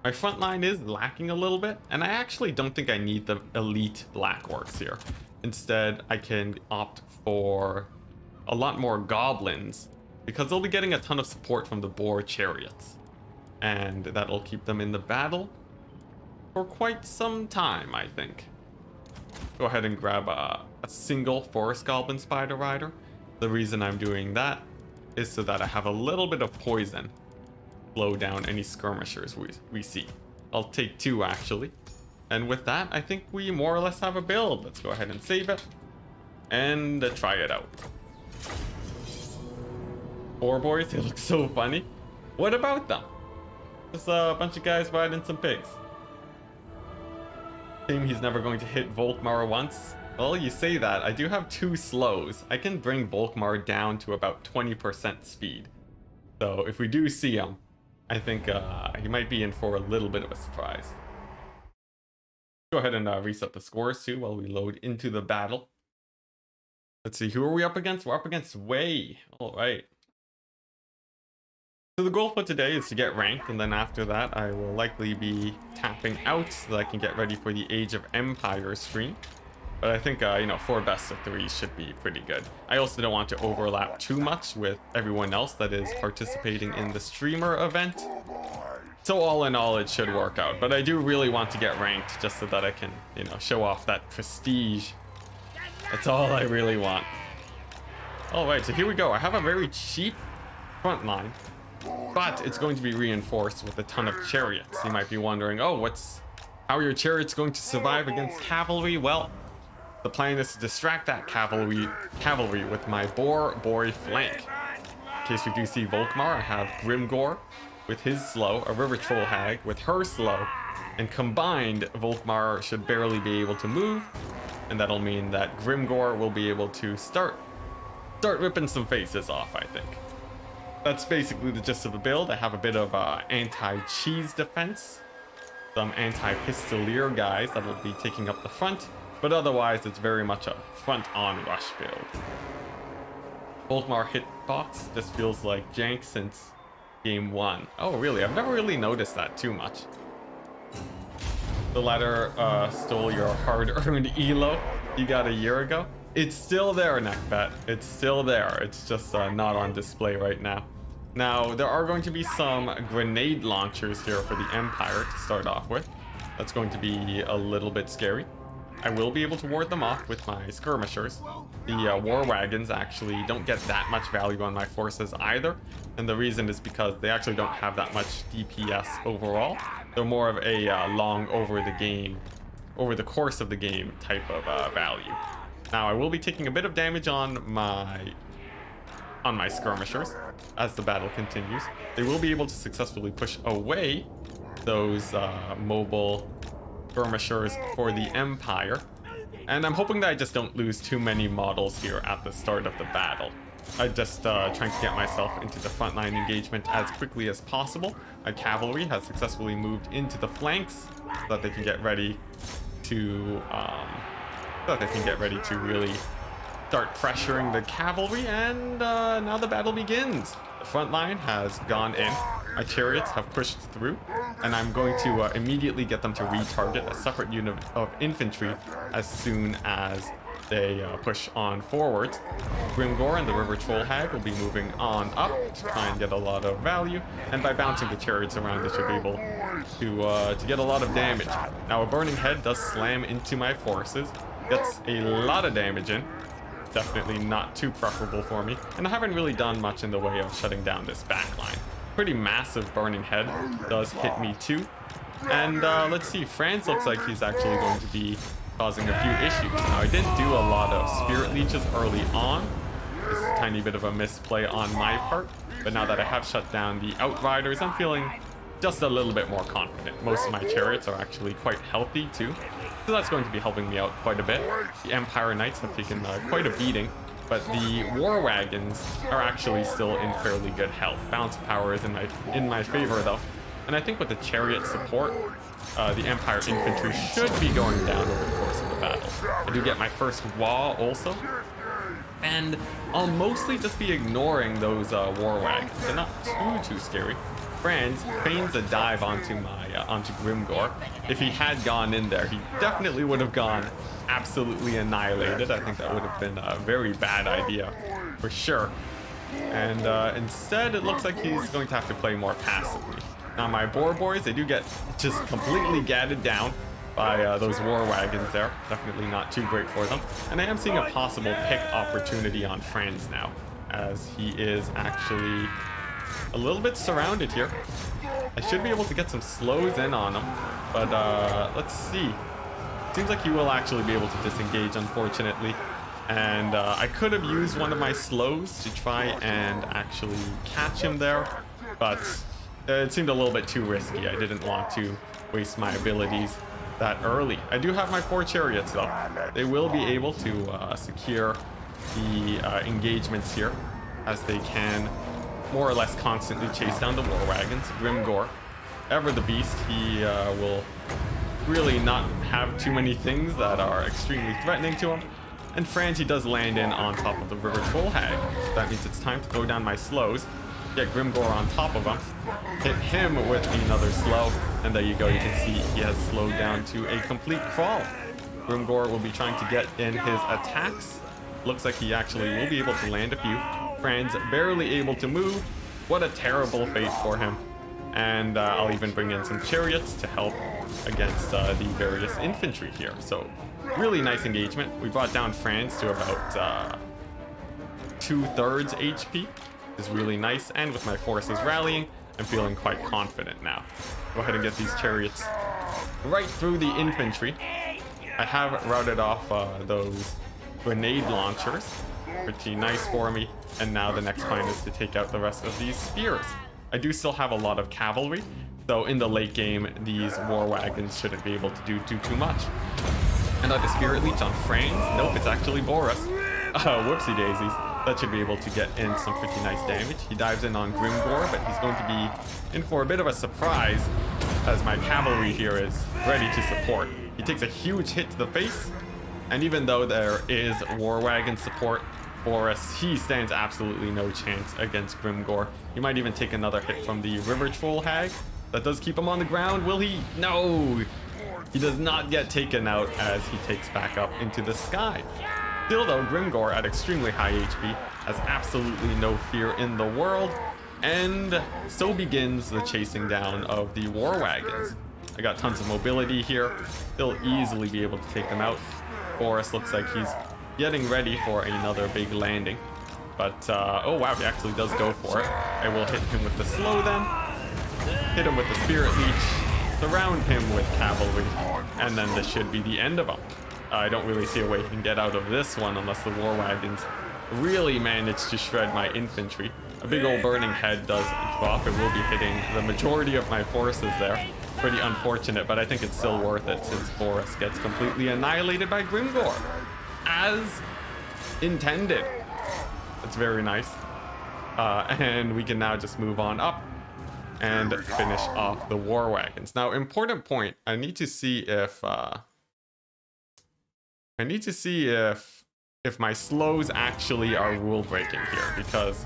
My front line is lacking a little bit, and I actually don't think I need the elite black orcs here. Instead, I can opt for a lot more goblins, because they'll be getting a ton of support from the boar chariots. And that'll keep them in the battle for quite some time, I think. Go ahead and grab a single forest goblin spider rider. The reason I'm doing that is so that I have a little bit of poison slow down any skirmishers we see. I'll take 2 actually. And with that, I think we more or less have a build. Let's go ahead and save it and try it out. Boar boys, they look so funny. What about them? Just a bunch of guys riding some pigs. Shame he's never going to hit Volkmar once. Well, you say that. I do have 2 slows. I can bring Volkmar down to about 20% speed. So if we do see him, I think he might be in for a little bit of a surprise. Go ahead and reset the scores too while we load into the battle. Let's see, who are we up against? We're up against Wei. All right. So the goal for today is to get ranked, and then after that I will likely be tapping out so that I can get ready for the Age of Empires stream. But I think, you know, 4 best of 3 should be pretty good. I also don't want to overlap too much with everyone else that is participating in the streamer event. So all in all, it should work out. But I do really want to get ranked just so that I can, you know, show off that prestige. That's all I really want. All right, so here we go. I have a very cheap front line, but it's going to be reinforced with a ton of chariots. You might be wondering, oh, how are your chariots going to survive against cavalry? Well, the plan is to distract that cavalry with my boar flank. In case we do see Volkmar, I have Grimgor with his slow, a river troll hag with her slow, and combined, Volkmar should barely be able to move, and that'll mean that Grimgor will be able to start ripping some faces off, I think. That's basically the gist of the build. I have a bit of anti-cheese defense, some anti-pistolier guys that will be taking up the front, but otherwise it's very much a front-on rush build. Volkmar hitbox just feels like jank since game 1. Oh really? I've never really noticed that too much. The ladder stole your hard-earned elo you got a year ago. It's still there, Neckbet. It's still there. It's just not on display right now. Now, there are going to be some grenade launchers here for the Empire to start off with. That's going to be a little bit scary. I will be able to ward them off with my skirmishers. The war wagons actually don't get that much value on my forces either. And the reason is because they actually don't have that much DPS overall. They're more of a long over the course of the game type of value. Now I will be taking a bit of damage on my skirmishers as the battle continues. They will be able to successfully push away those mobile skirmishers for the Empire. And I'm hoping that I just don't lose too many models here at the start of the battle. I'm just trying to get myself into the frontline engagement as quickly as possible. My cavalry has successfully moved into the flanks so that they can get ready to really start pressuring the cavalry, and now the battle begins. The front line has gone in. My chariots have pushed through, and I'm going to immediately get them to retarget a separate unit of infantry as soon as they push on forwards. Grimgor and the River Troll Hag will be moving on up to try and get a lot of value, and by bouncing the chariots around, they should be able to get a lot of damage. Now, a Burning Head does slam into my forces, gets a lot of damage in. Definitely not too preferable for me, and I haven't really done much in the way of shutting down this backline. Pretty massive Burning Head does hit me too. And let's see, Franz looks like he's actually going to be causing a few issues. Now, I did do a lot of Spirit Leeches early on. This is a tiny bit of a misplay on my part, but now that I have shut down the Outriders, I'm feeling just a little bit more confident. Most of my chariots are actually quite healthy too, so that's going to be helping me out quite a bit. The Empire Knights have taken quite a beating, but the War Wagons are actually still in fairly good health. Balance of power is in my favor though, and I think with the chariot support, the Empire infantry should be going down over the course of the battle. I do get my first wall also, and I'll mostly just be ignoring those War Wagons. They're not too scary. Franz feigns a dive onto Grimgor. If he had gone in there, he definitely would have gone absolutely annihilated. I think that would have been a very bad idea for sure. And instead, it looks like he's going to have to play more passively. Now, my boar boys, they do get just completely gadded down by those war wagons there. Definitely not too great for them. And I am seeing a possible pick opportunity on Franz now, as he is actually a little bit surrounded here. I should be able to get some slows in on him, but let's see. Seems like he will actually be able to disengage, unfortunately. And I could have used one of my slows to try and actually catch him there, but it seemed a little bit too risky. I didn't want to waste my abilities that early. I do have my 4 chariots though. They will be able to secure the engagements here, as they can more or less constantly chase down the war wagons. Grimgor, ever the beast, he will really not have too many things that are extremely threatening to him. And Franz, he does land in on top of the River Troll Hag. So that means it's time to throw down my slows, get Grimgor on top of him, hit him with another slow, and there you go. You can see he has slowed down to a complete crawl. Grimgor will be trying to get in his attacks. Looks like he actually will be able to land a few. Franz barely able to move. What a terrible fate for him. And I'll even bring in some chariots to help against the various infantry here. So really nice engagement. We brought down Franz to about 2/3 HP. Is really nice, and with my forces rallying, I'm feeling quite confident now. Go ahead and get these chariots right through the infantry. I have routed off those grenade launchers. Pretty nice for me. And now the next plan is to take out the rest of these spears. I do still have a lot of cavalry, so in the late game, these war wagons shouldn't be able to do too much. And the Spirit Leech on Franz. Nope, it's actually Boris. Whoopsie daisies. That should be able to get in some pretty nice damage. He dives in on Grimgor, but he's going to be in for a bit of a surprise, as my cavalry here is ready to support. He takes a huge hit to the face, and even though there is war wagon support, Boris, he stands absolutely no chance against Grimgor. He might even take another hit from the River Troll Hag. That does keep him on the ground. Will he? No! He does not get taken out as he takes back up into the sky. Still though, Grimgor at extremely high HP has absolutely no fear in the world. And so begins the chasing down of the war wagons. I got tons of mobility here. He'll easily be able to take them out. Boris looks like he's getting ready for another big landing, but oh wow, he actually does go for it. I will hit him with the slow then, hit him with the Spirit Leech, surround him with cavalry, and then this should be the end of him. I don't really see a way he can get out of this one unless the war wagons really manage to shred my infantry. A big old burning head does drop. It will be hitting the majority of my forces there. Pretty unfortunate, but I think it's still worth it since Boris gets completely annihilated by Grimgor, as intended. That's very nice. And we can now just move on up and finish off the war wagons. Now, important point, I need to see if my slows actually are rule breaking here, because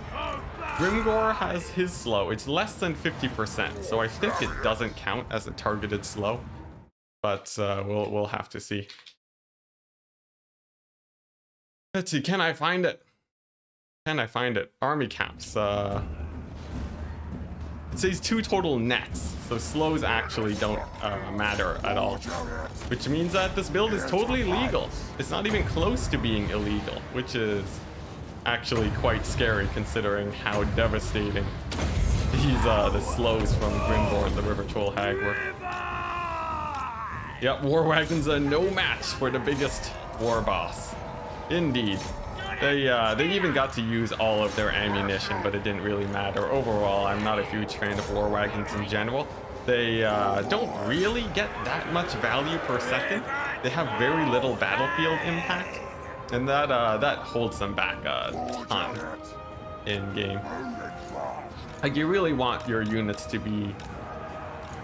Grimgor has his slow. It's less than 50%, so I think it doesn't count as a targeted slow, but we'll have to see. Let's see, can I find it? Can I find it? Army caps. It says 2 total nets, so slows actually don't matter at all. Which means that this build is totally legal. It's not even close to being illegal, which is actually quite scary considering how devastating these the slows from Grimgor and the River Troll Hag were. Yep, war wagons are no match for the biggest war boss. Indeed. They even got to use all of their ammunition, but it didn't really matter. Overall, I'm not a huge fan of war wagons in general. They don't really get that much value per second. They have very little battlefield impact, and that holds them back a ton in game. Like, you really want your units to be,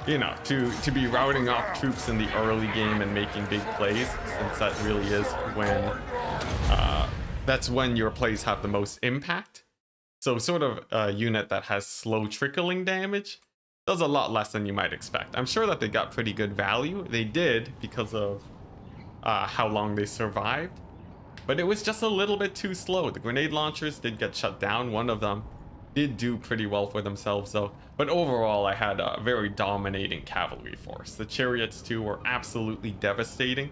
you know, to be routing off troops in the early game and making big plays, since that really is when that's when your plays have the most impact. So sort of a unit that has slow trickling damage does a lot less than you might expect. I'm sure that they got pretty good value. They did, because of how long they survived, but it was just a little bit too slow. The grenade launchers did get shut down. One of them did do pretty well for themselves though, but overall I had a very dominating cavalry force. The chariots too were absolutely devastating,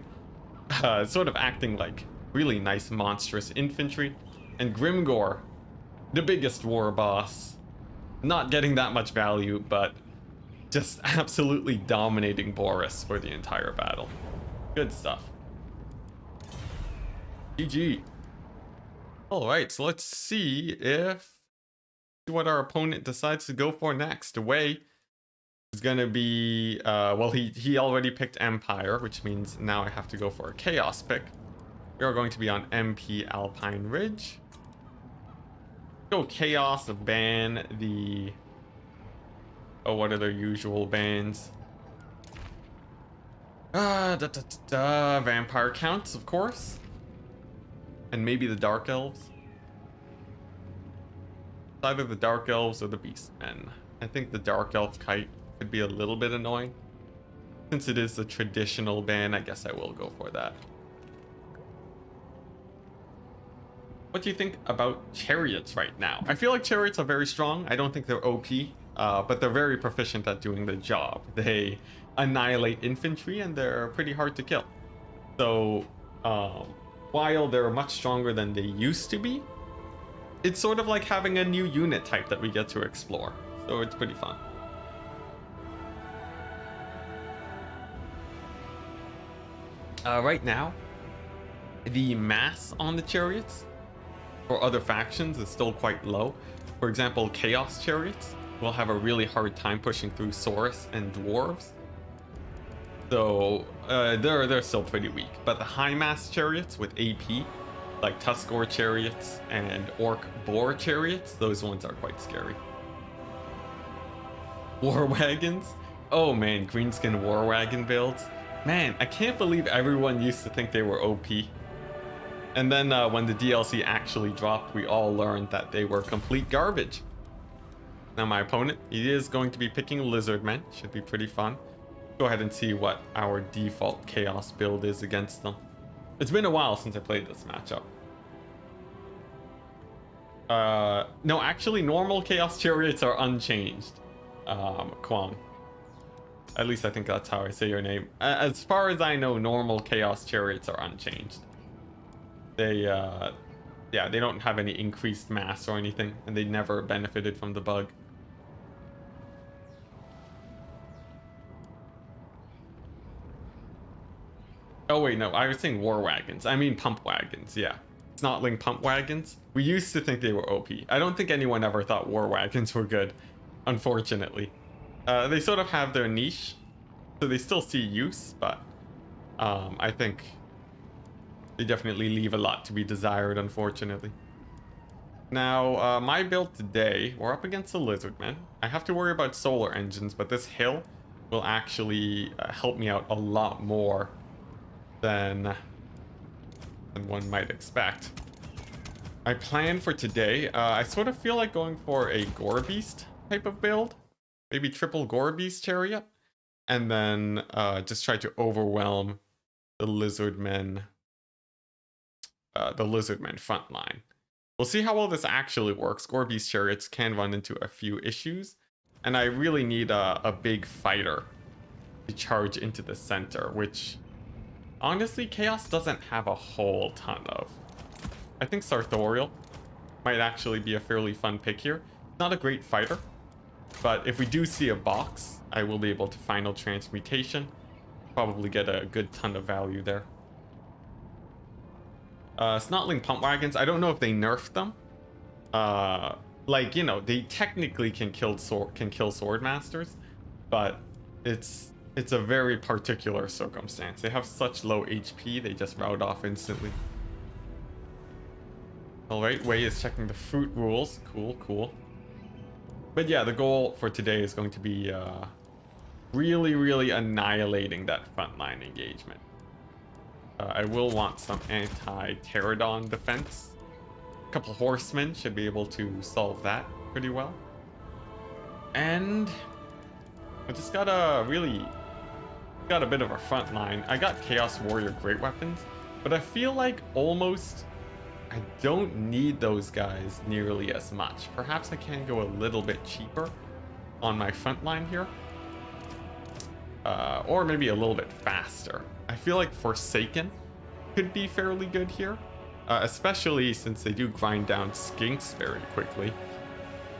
sort of acting like really nice monstrous infantry. And Grimgor, the biggest war boss, not getting that much value, but just absolutely dominating Boris for the entire battle. Good stuff. GG. All right, so let's see what our opponent decides to go for next. Away is gonna be well, he already picked Empire, which means now I have to go for a Chaos pick. We are going to be on MP Alpine Ridge. Go Chaos, ban the... Oh, what are their usual bans? Vampire counts, of course. And maybe the Dark Elves. Either the Dark Elves or the Beastmen. I think the Dark Elf kite could be a little bit annoying. Since it is the traditional ban, I guess I will go for that. What do you think about chariots right now? I feel like chariots are very strong. I don't think they're OP, but they're very proficient at doing the job. They annihilate infantry and they're pretty hard to kill. So while they're much stronger than they used to be, it's sort of like having a new unit type that we get to explore. So it's pretty fun. Right now, the mass on the chariots for other factions is still quite low. For example, Chaos chariots will have a really hard time pushing through Saurus and Dwarves. So they're still pretty weak. But the high mass chariots with AP, like Tuskor chariots and Orc Boar chariots, those ones are quite scary. War wagons? Oh man, greenskin war wagon builds. Man, I can't believe everyone used to think they were OP. And then when the DLC actually dropped, we all learned that they were complete garbage. Now my opponent, he is going to be picking Lizardmen. Should be pretty fun. Go ahead and see what our default Chaos build is against them. It's been a while since I played this matchup. No, actually normal Chaos Chariots are unchanged. Kwang. At least I think that's how I say your name. As far as I know, normal Chaos Chariots are unchanged. They, yeah, they don't have any increased mass or anything, and they never benefited from the bug. Oh wait, no, I was saying war wagons. I mean pump wagons, yeah. Snotling pump wagons. We used to think they were OP. I don't think anyone ever thought war wagons were good, unfortunately. They sort of have their niche, so they still see use, but I think they definitely leave a lot to be desired, unfortunately. Now, my build today, we're up against the Lizardmen. I have to worry about solar engines, but this hill will actually help me out a lot more than one might expect. My plan for today, I sort of feel like going for a Gore Beast type of build. Maybe triple Gore Beast chariot. And then just try to overwhelm the Lizardmen front line. We'll see how well this actually works. Gore Beast chariots can run into a few issues, and I really need a big fighter to charge into the center, which honestly Chaos doesn't have a whole ton of. I think Sartorial might actually be a fairly fun pick here. Not a great fighter, but if we do see a box, I will be able to final transmutation, probably get a good ton of value there. Snotling pump wagons, I don't know if they nerfed them. Like, you know, they technically can kill sword masters, but it's a very particular circumstance. They have such low HP, they just rout off instantly. Alright, Wei is checking the fruit rules. Cool. But yeah, the goal for today is going to be really annihilating that frontline engagement. I will want some anti-pterodon defense. A couple horsemen should be able to solve that pretty well. And I just got a bit of a front line. I got Chaos Warrior great weapons, but I feel like almost I don't need those guys nearly as much. Perhaps I can go a little bit cheaper on my front line here. Or maybe a little bit faster. I feel like Forsaken could be fairly good here. Especially since they do grind down skinks very quickly.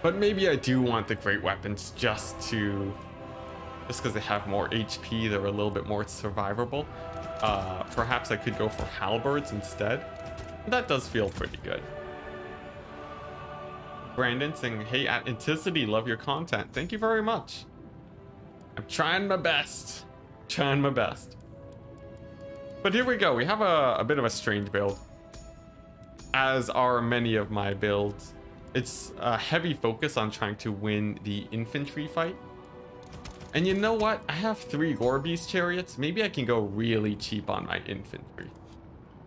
But maybe I do want the great weapons just because they have more HP, they're a little bit more survivable. Perhaps I could go for halberds instead. That does feel pretty good. Brandon saying, hey, at Enticity, love your content. Thank you very much. I'm trying my best. But here we go. We have a bit of a strange build, as are many of my builds. It's a heavy focus on trying to win the infantry fight. And you know what? I have 3 Gore Beast chariots. Maybe I can go really cheap on my infantry,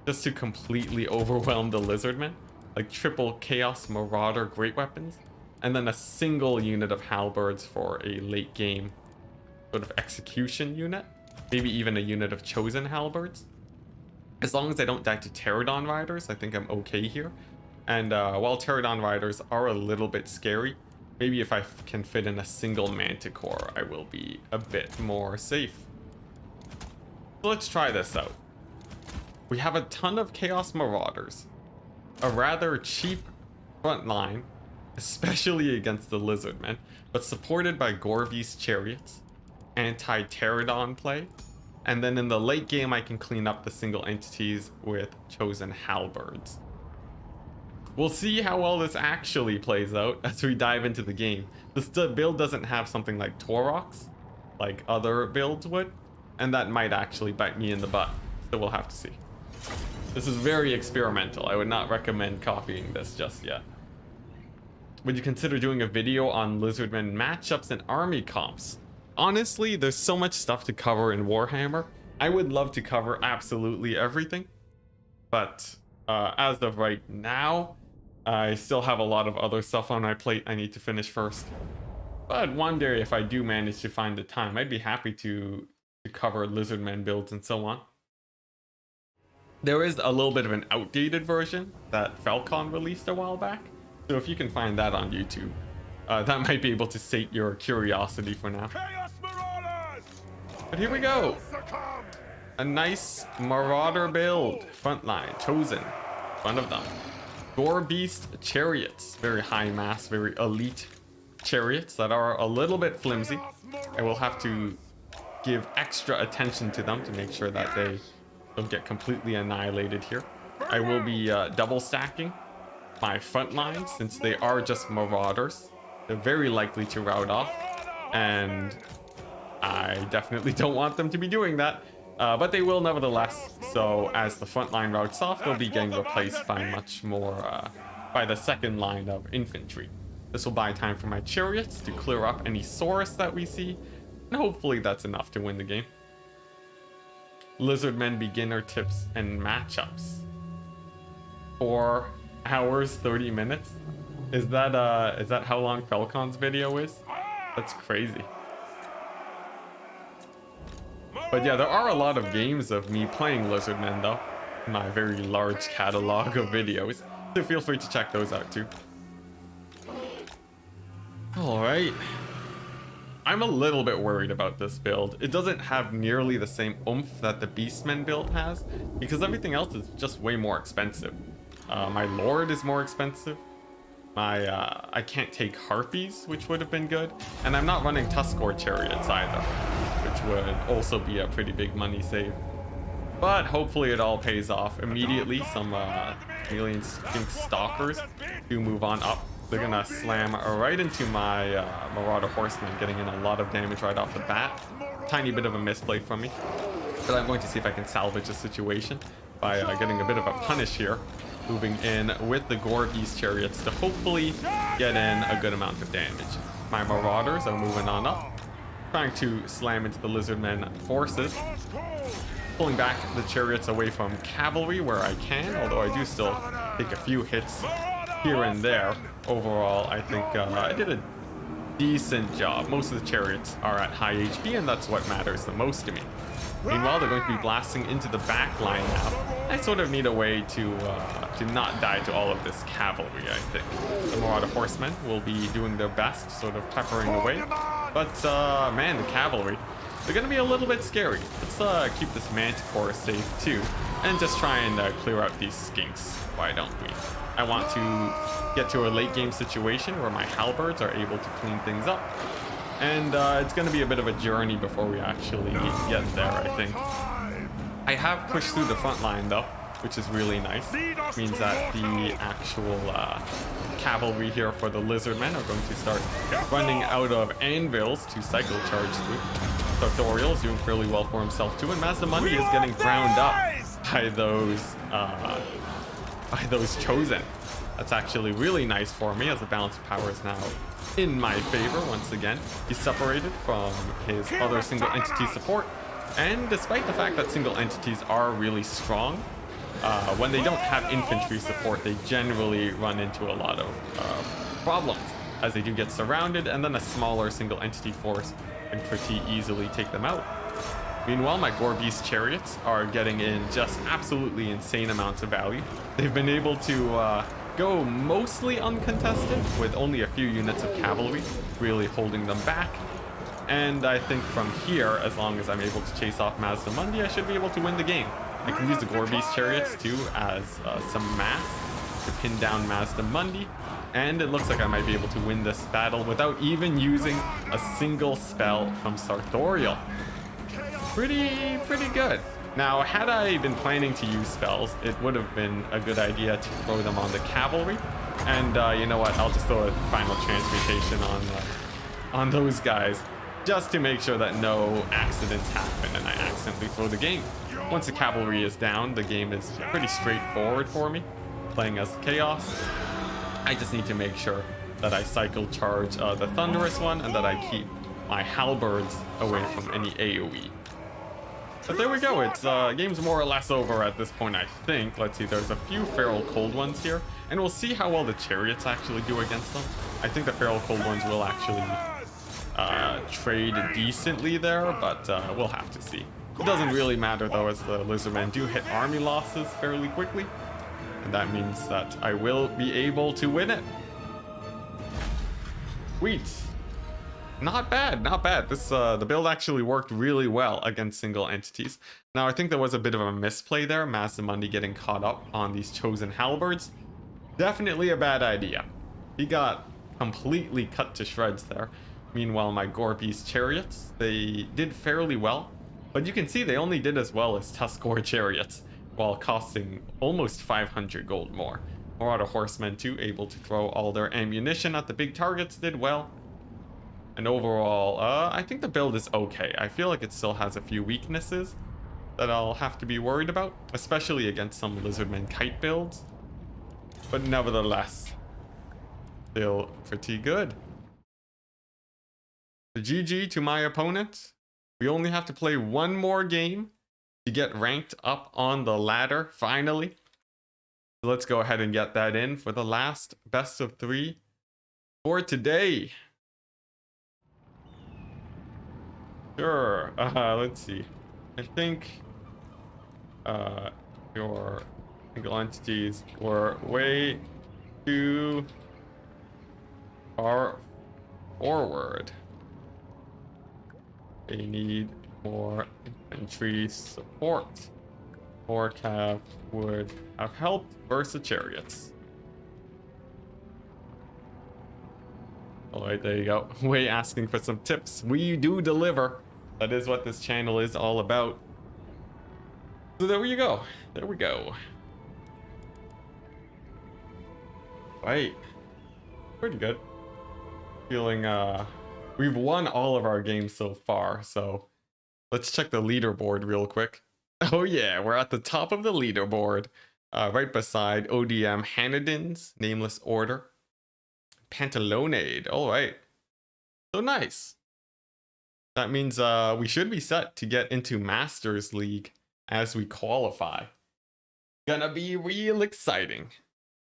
just to completely overwhelm the lizardmen. Like triple Chaos Marauder great weapons, and then a single unit of halberds for a late game sort of execution unit. Maybe even a unit of chosen halberds. As long as I don't die to Pterodon riders, I think I'm okay here. And while Pterodon riders are a little bit scary, maybe if I can fit in a single Manticore, I will be a bit more safe. So let's try this out. We have a ton of Chaos Marauders, a rather cheap front line, especially against the Lizardmen, but supported by Gore Beast chariots, anti-Pterodon play, and then in the late game I can clean up the single entities with chosen halberds. We'll see how well this actually plays out as we dive into the game. This build doesn't have something like Taurox, like other builds would, and that might actually bite me in the butt, so we'll have to see. This is very experimental. I would not recommend copying this just yet. Would you consider doing a video on Lizardmen matchups and army comps? Honestly, there's so much stuff to cover in Warhammer. I would love to cover absolutely everything, but as of right now, I still have a lot of other stuff on my plate I need to finish first. But one day, if I do manage to find the time, I'd be happy to cover Lizardmen builds and so on. There is a little bit of an outdated version that Falcon released a while back, so if you can find that on YouTube, that might be able to sate your curiosity for now. But here we go. A nice Marauder build. Frontline, chosen. One of them. Gore Beast chariots. Very high mass, very elite chariots that are a little bit flimsy. I will have to give extra attention to them to make sure that they don't get completely annihilated here. I will be double stacking my front lines since they are just Marauders. They're very likely to rout off, and I definitely don't want them to be doing that, but they will nevertheless. So as the front line routes off, they'll be getting replaced by much more by the second line of infantry. This will buy time for my chariots to clear up any Saurus that we see, and hopefully that's enough to win the game. Lizardmen beginner tips and matchups. 4 hours 30 minutes. Is that how long Falcon's video is? That's crazy. But yeah, there are a lot of games of me playing Lizardmen though, in my very large catalog of videos, so feel free to check those out too. Alright. I'm a little bit worried about this build. It doesn't have nearly the same oomph that the Beastmen build has, because everything else is just way more expensive. My Lord is more expensive. I can't take Harpies, which would have been good. And I'm not running Tuskor chariots either, which would also be a pretty big money save. But hopefully it all pays off immediately. Some alien skink stalkers do move on up. They're gonna slam right into my Marauder Horseman, getting in a lot of damage right off the bat. Tiny bit of a misplay from me. But I'm going to see if I can salvage the situation by getting a bit of a punish here. Moving in with the Gore Beast Chariots to hopefully get in a good amount of damage. My Marauders are moving on up, trying to slam into the Lizardmen forces. Pulling back the Chariots away from cavalry where I can, although I do still take a few hits here and there. Overall, I think I did a decent job. Most of the Chariots are at high HP, and that's what matters the most to me. Meanwhile, they're going to be blasting into the back line now. I sort of need a way to not die to all of this cavalry, I think. The Marauder Horsemen will be doing their best, sort of peppering away. But, man, the cavalry, they're going to be a little bit scary. Let's keep this Manticore safe, too, and just try and clear out these skinks. Why don't we? I want to get to a late game situation where my halberds are able to clean things up. And it's going to be a bit of a journey before we actually get there, I think. I have pushed through the front line, though, which is really nice. It means that the actual cavalry here for the Lizardmen are going to start running out of anvils to cycle charge through. Sartorial is doing fairly well for himself, too, and Mazdamundi is getting ground up by those Chosen. That's actually really nice for me, as the balance of power is now in my favor once again. He's separated from his other single entity support, and despite the fact that single entities are really strong, when they don't have infantry support, they generally run into a lot of problems, as they do get surrounded, and then a smaller single entity force can pretty easily take them out. Meanwhile, my Gore Beast Chariots are getting in just absolutely insane amounts of value. They've been able to go mostly uncontested, with only a few units of cavalry really holding them back. And I think from here, as long as I'm able to chase off Mazdamundi, I should be able to win the game. I can use the Gore Beast Chariots too as some mass to pin down Mazdamundi, and it looks like I might be able to win this battle without even using a single spell from Sartorial. Pretty good. Now, had I been planning to use spells, it would have been a good idea to throw them on the cavalry. And you know what? I'll just throw a final transmutation on those guys, just to make sure that no accidents happen and I accidentally throw the game. Once the cavalry is down, the game is pretty straightforward for me, playing as Chaos. I just need to make sure that I cycle charge the Thunderous one, and that I keep my halberds away from any AoE. But there we go, it's game's more or less over at this point, I think. Let's see, there's a few Feral Cold ones here, and we'll see how well the Chariots actually do against them. I think the Feral Cold ones will actually trade decently there, but we'll have to see. It doesn't really matter though, as the Lizardmen do hit army losses fairly quickly, and that means that I will be able to win it. Sweet. Not bad, not bad. This the build actually worked really well against single entities. Now, I think there was a bit of a misplay there. Mazdamundi getting caught up on these Chosen halberds. Definitely a bad idea. He got completely cut to shreds there. Meanwhile, my Gore Beast Chariots, they did fairly well. But you can see they only did as well as Tuskor Chariots, while costing almost 500 gold more. Marauder Horsemen too, able to throw all their ammunition at the big targets, did well. And overall, I think the build is okay. I feel like it still has a few weaknesses that I'll have to be worried about, especially against some Lizardmen kite builds. But nevertheless, still pretty good. The GG to my opponent. We only have to play one more game to get ranked up on the ladder, finally. So let's go ahead and get that in for the last best of 3 for today. Sure. Let's see. I think your single entities were way too far forward. They need more infantry support. More cav would have helped versus chariots. Alright, there you go. Way asking for some tips. We do deliver. That is what this channel is all about. So there you go. There we go. Right. Pretty good. Feeling we've won all of our games so far, so let's check the leaderboard real quick. Oh yeah, we're at the top of the leaderboard. Right beside ODM Hanadin's Nameless Order. Pantalonade. Alright. So nice. That means we should be set to get into Masters League as we qualify. Gonna be real exciting.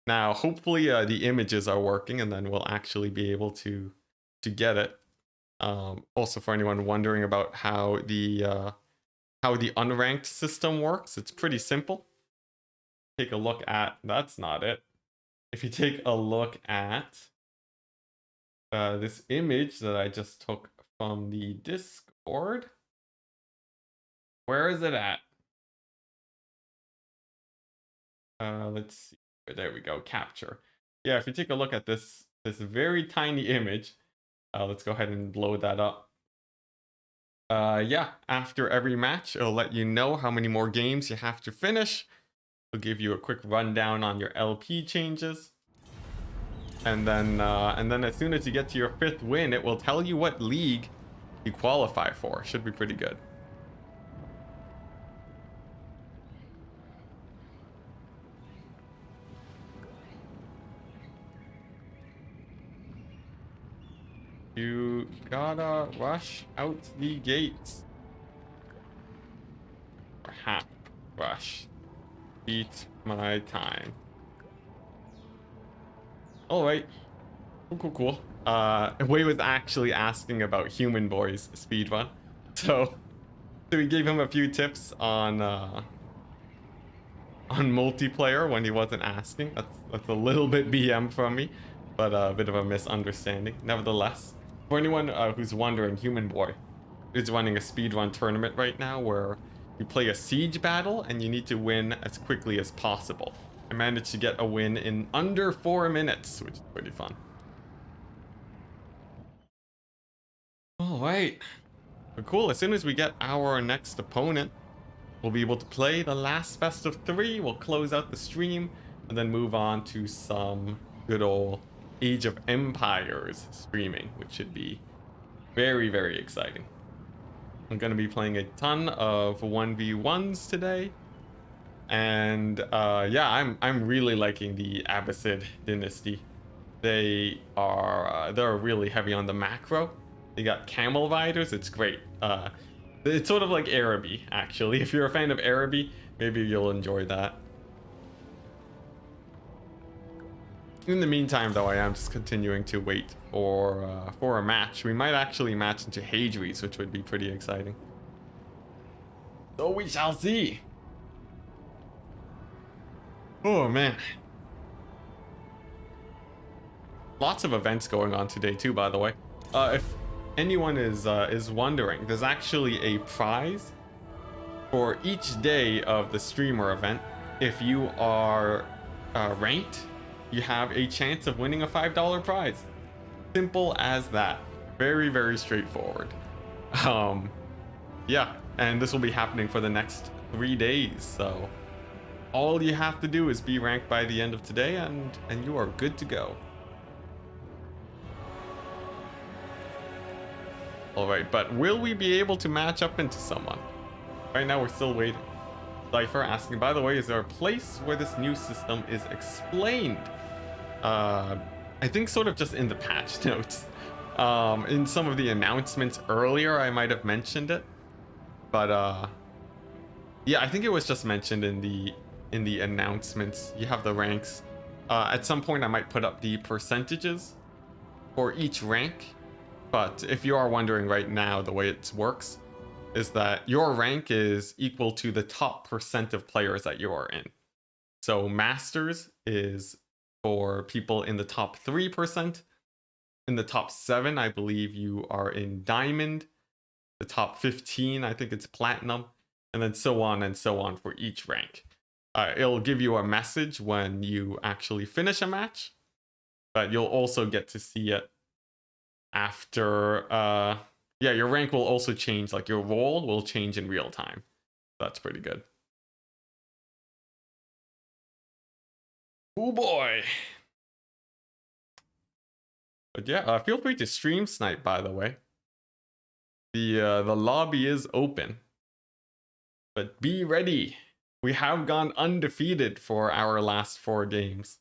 Now, hopefully the images are working and then we'll actually be able to get it. Also, for anyone wondering about how the unranked system works, it's pretty simple. Take a look at, that's not it. If you take a look at this image that I just took from the Discord, where is it at? Let's see. There we go. Capture. Yeah, if you take a look at this very tiny image, let's go ahead and blow that up. Yeah, after every match, it'll let you know how many more games you have to finish. It'll give you a quick rundown on your LP changes. And then as soon as you get to your 5th win, it will tell you what league you qualify for. Should be pretty good. You gotta rush out the gates. Or rush. Beat my time. Alright. Cool. Wei was actually asking about Human Boy's speedrun. So we gave him a few tips on multiplayer when he wasn't asking. That's a little bit BM from me, but a bit of a misunderstanding. Nevertheless, for anyone who's wondering, Human Boy is running a speedrun tournament right now where you play a siege battle and you need to win as quickly as possible. I managed to get a win in under 4 minutes, which is pretty fun. All right. But cool. As soon as we get our next opponent, we'll be able to play the last best of 3. We'll close out the stream and then move on to some good old Age of Empires streaming, which should be very, very exciting. I'm going to be playing a ton of 1v1s today. And yeah, I'm really liking the Abbasid dynasty. They're really heavy on the macro. They got camel riders. It's great. It's sort of like Araby, actually. If you're a fan of Araby, maybe you'll enjoy that. In the meantime, though, I am just continuing to wait for a match. We might actually match into Hadri's, which would be pretty exciting. So we shall see. Oh man. Lots of events going on today too, by the way. If anyone is wondering, there's actually a prize for each day of the streamer event. If you are ranked, you have a chance of winning a $5 prize. Simple as that. Very, very straightforward. Yeah, and this will be happening for the next 3 days, so all you have to do is be ranked by the end of today and you are good to go. Alright, but will we be able to match up into someone? Right now we're still waiting. Cypher asking, by the way, is there a place where this new system is explained? I think sort of just in the patch notes. In some of the announcements earlier, I might have mentioned it. But yeah, I think it was just mentioned in the announcements. You have the ranks. At some point, I might put up the percentages for each rank. But if you are wondering right now, the way it works is that your rank is equal to the top percent of players that you are in. So Masters is for people in the top 3%. In the top 7, I believe you are in Diamond. The top 15, I think it's Platinum. And then so on and so on for each rank. It'll give you a message when you actually finish a match. But you'll also get to see it after yeah, your rank will also change, like your role will change in real time. That's pretty good. Oh boy. But yeah, feel free to stream snipe, by the way. The lobby is open. But be ready. We have gone undefeated for our last 4 games.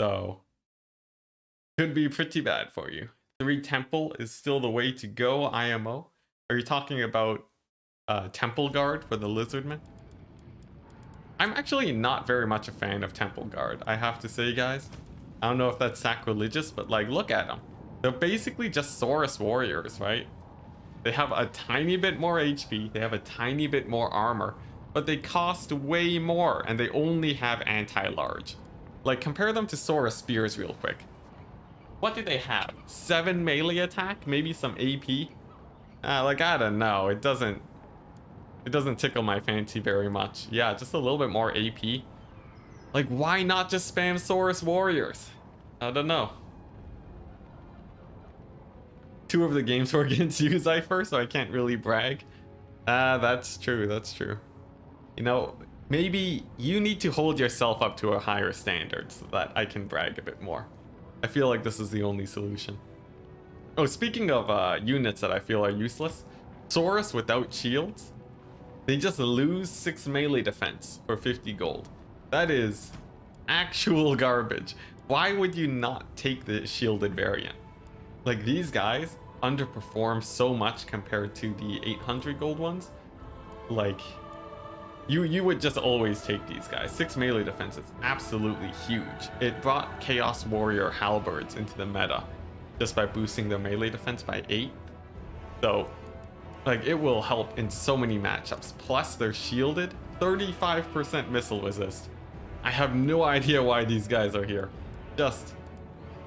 So, could be pretty bad for you. 3 Temple is still the way to go, IMO. Are you talking about Temple Guard for the Lizardman? I'm actually not very much a fan of Temple Guard, I have to say, guys. I don't know if that's sacrilegious, but like, look at them. They're basically just Saurus warriors, right? They have a tiny bit more HP, they have a tiny bit more armor, but they cost way more, and they only have anti-large. Like, compare them to Saurus spears real quick. What do they have? 7 melee attack? Maybe some AP? Like, I don't know. It doesn't tickle my fancy very much. Yeah, just a little bit more AP. Like, why not just spam Saurus warriors? I don't know. 2 of the games were against you, Zypher, so I can't really brag. That's true, that's true. You know, maybe you need to hold yourself up to a higher standard so that I can brag a bit more. I feel like this is the only solution. Oh, speaking of units that I feel are useless, Saurus without shields, they just lose 6 melee defense for 50 gold. That is actual garbage. Why would you not take the shielded variant? Like, these guys underperform so much compared to the 800 gold ones. Like, you would just always take these guys. 6 melee defense is absolutely huge. It brought Chaos Warrior Halberds into the meta just by boosting their melee defense by 8. So, like, it will help in so many matchups. Plus, they're shielded, 35% missile resist. I have no idea why these guys are here. Just,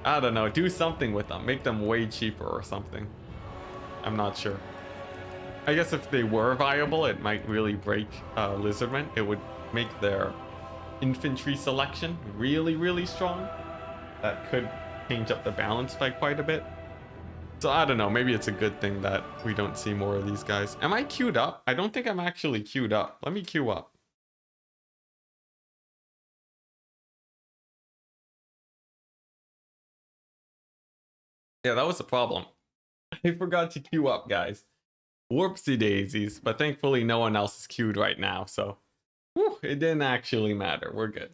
I don't know, do something with them. Make them way cheaper or something. I'm not sure. I guess if they were viable, it might really break Lizardmen. It would make their infantry selection really, really strong. That could change up the balance by quite a bit. So I don't know, maybe it's a good thing that we don't see more of these guys. Am I queued up? I don't think I'm actually queued up. Let me queue up. Yeah, that was the problem. I forgot to queue up, guys. Whoopsie daisies, but thankfully no one else is queued right now, so whew, it didn't actually matter. We're good.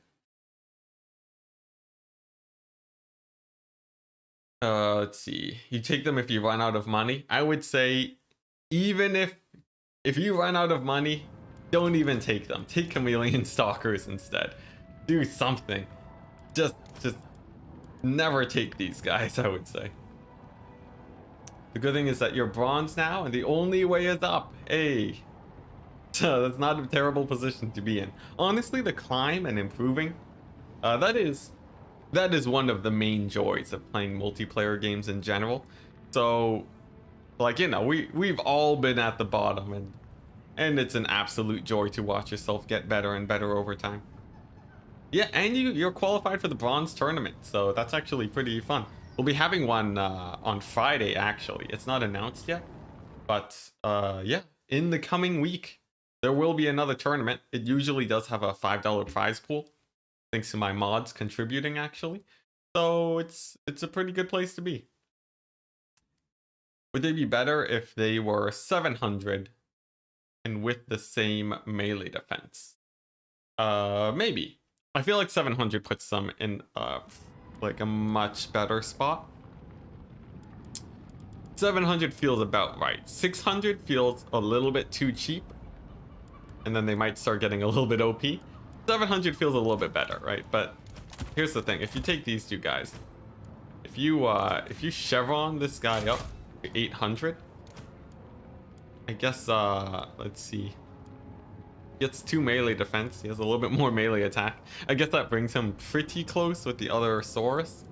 Let's see. You take them if you run out of money. I would say even if you run out of money, don't even take them. Take Chameleon Stalkers instead. Do something. Just never take these guys, I would say. The good thing is that you're bronze now, and the only way is up. Hey. So that's not a terrible position to be in. Honestly, the climb and improving, that is one of the main joys of playing multiplayer games in general. So, like, you know, we've all been at the bottom, and it's an absolute joy to watch yourself get better and better over time. Yeah, and you're qualified for the bronze tournament, so that's actually pretty fun. We'll be having one on Friday, actually. It's not announced yet, but yeah, in the coming week, there will be another tournament. It usually does have a $5 prize pool, thanks to my mods contributing, actually. So it's a pretty good place to be. Would they be better if they were 700 and with the same melee defense? Maybe. I feel like 700 puts them in like a much better spot. 700 feels about right. 600 feels a little bit too cheap, and then they might start getting a little bit OP. 700 feels a little bit better, right? But here's the thing: if you take these two guys, if you chevron this guy up to 800, I guess let's see. Gets 2 melee defense. He has a little bit more melee attack. I guess that brings him pretty close with the other Saurus.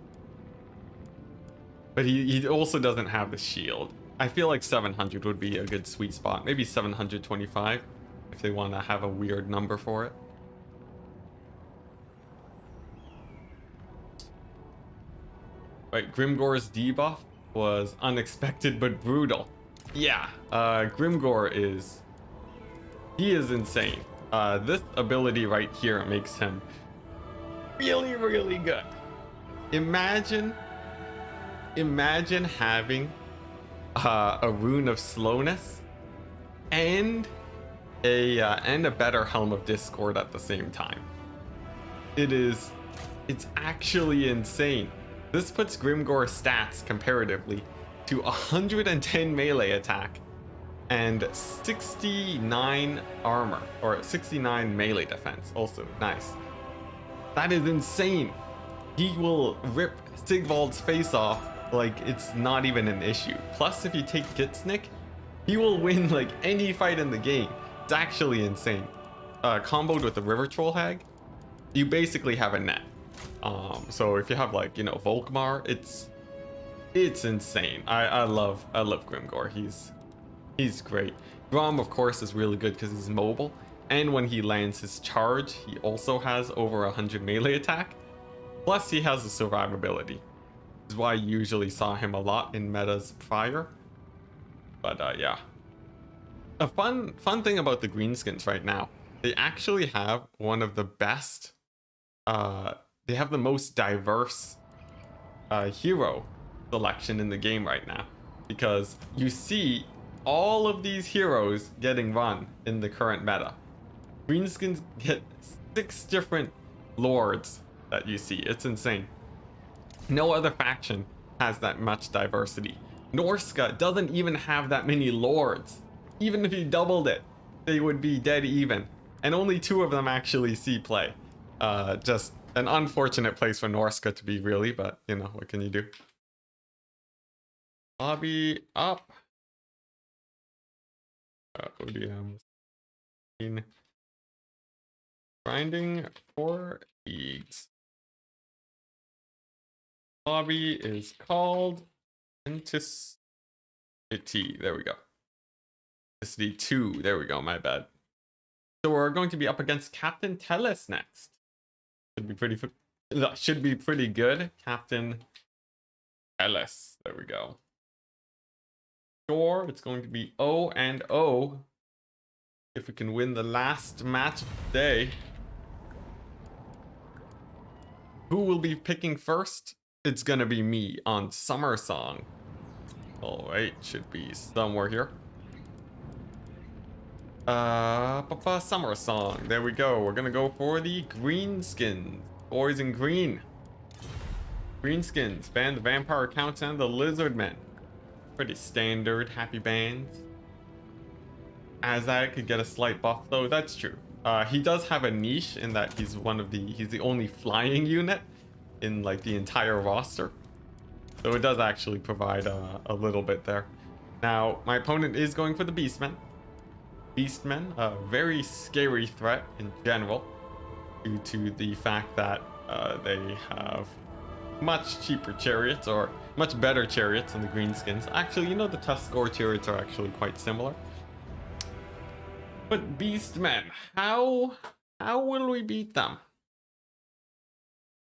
But he also doesn't have the shield. I feel like 700 would be a good sweet spot. Maybe 725 if they want to have a weird number for it. Right, Grimgor's debuff was unexpected but brutal. Yeah, Grimgor is... he is insane. This ability right here makes him really, really good. Imagine having a rune of slowness and a better Helm of Discord at the same time. It's actually insane. This puts Grimgor stats comparatively to 110 melee attack and 69 armor, or 69 melee defense. Also nice. That is insane. He will rip Sigvald's face off like it's not even an issue. Plus, if you take Gitsnick, he will win like any fight in the game. It's actually insane. Comboed with the River Troll Hag, you basically have a net. So if you have like, you know, Volkmar, it's insane. I love Grimgor. He's great. Grom, of course, is really good because he's mobile, and when he lands his charge, he also has over 100 melee attack. Plus, he has a survivability. This is why I usually saw him a lot in metas prior. But yeah. A fun thing about the greenskins right now, they actually have one of the best, they have the most diverse hero selection in the game right now. Because you see all of these heroes getting run in the current meta. Greenskins get 6 different lords that you see. It's insane. No other faction has that much diversity. Norska doesn't even have that many lords. Even if you doubled it, they would be dead even. And only 2 of them actually see play. Just an unfortunate place for Norska to be, really, but you know, what can you do? Lobby up. ODM. Grinding for leagues. Lobby is called Enticity. There we go. Enticity 2. There we go. My bad. So we're going to be up against Captain Tellus next. Should be pretty good. Captain Tellus. There we go. Sure, it's going to be O and O. If we can win the last match of the day. Who will be picking first? It's gonna be me on Summer Song. Alright, should be somewhere here. Summer Song. There we go. We're gonna go for the green skins. Boys in green. Green skins. Ban the vampire counts and the lizard men. Pretty standard happy bands. Azag could get a slight buff though. That's true. He does have a niche in that he's the only flying unit in like the entire roster. So it does actually provide a little bit there. Now, my opponent is going for the Beastmen. Beastmen, a very scary threat in general, due to the fact that they have much cheaper chariots, or much better chariots than the greenskins. Actually, you know, the Tuskor chariots are actually quite similar. But Beastmen, how will we beat them?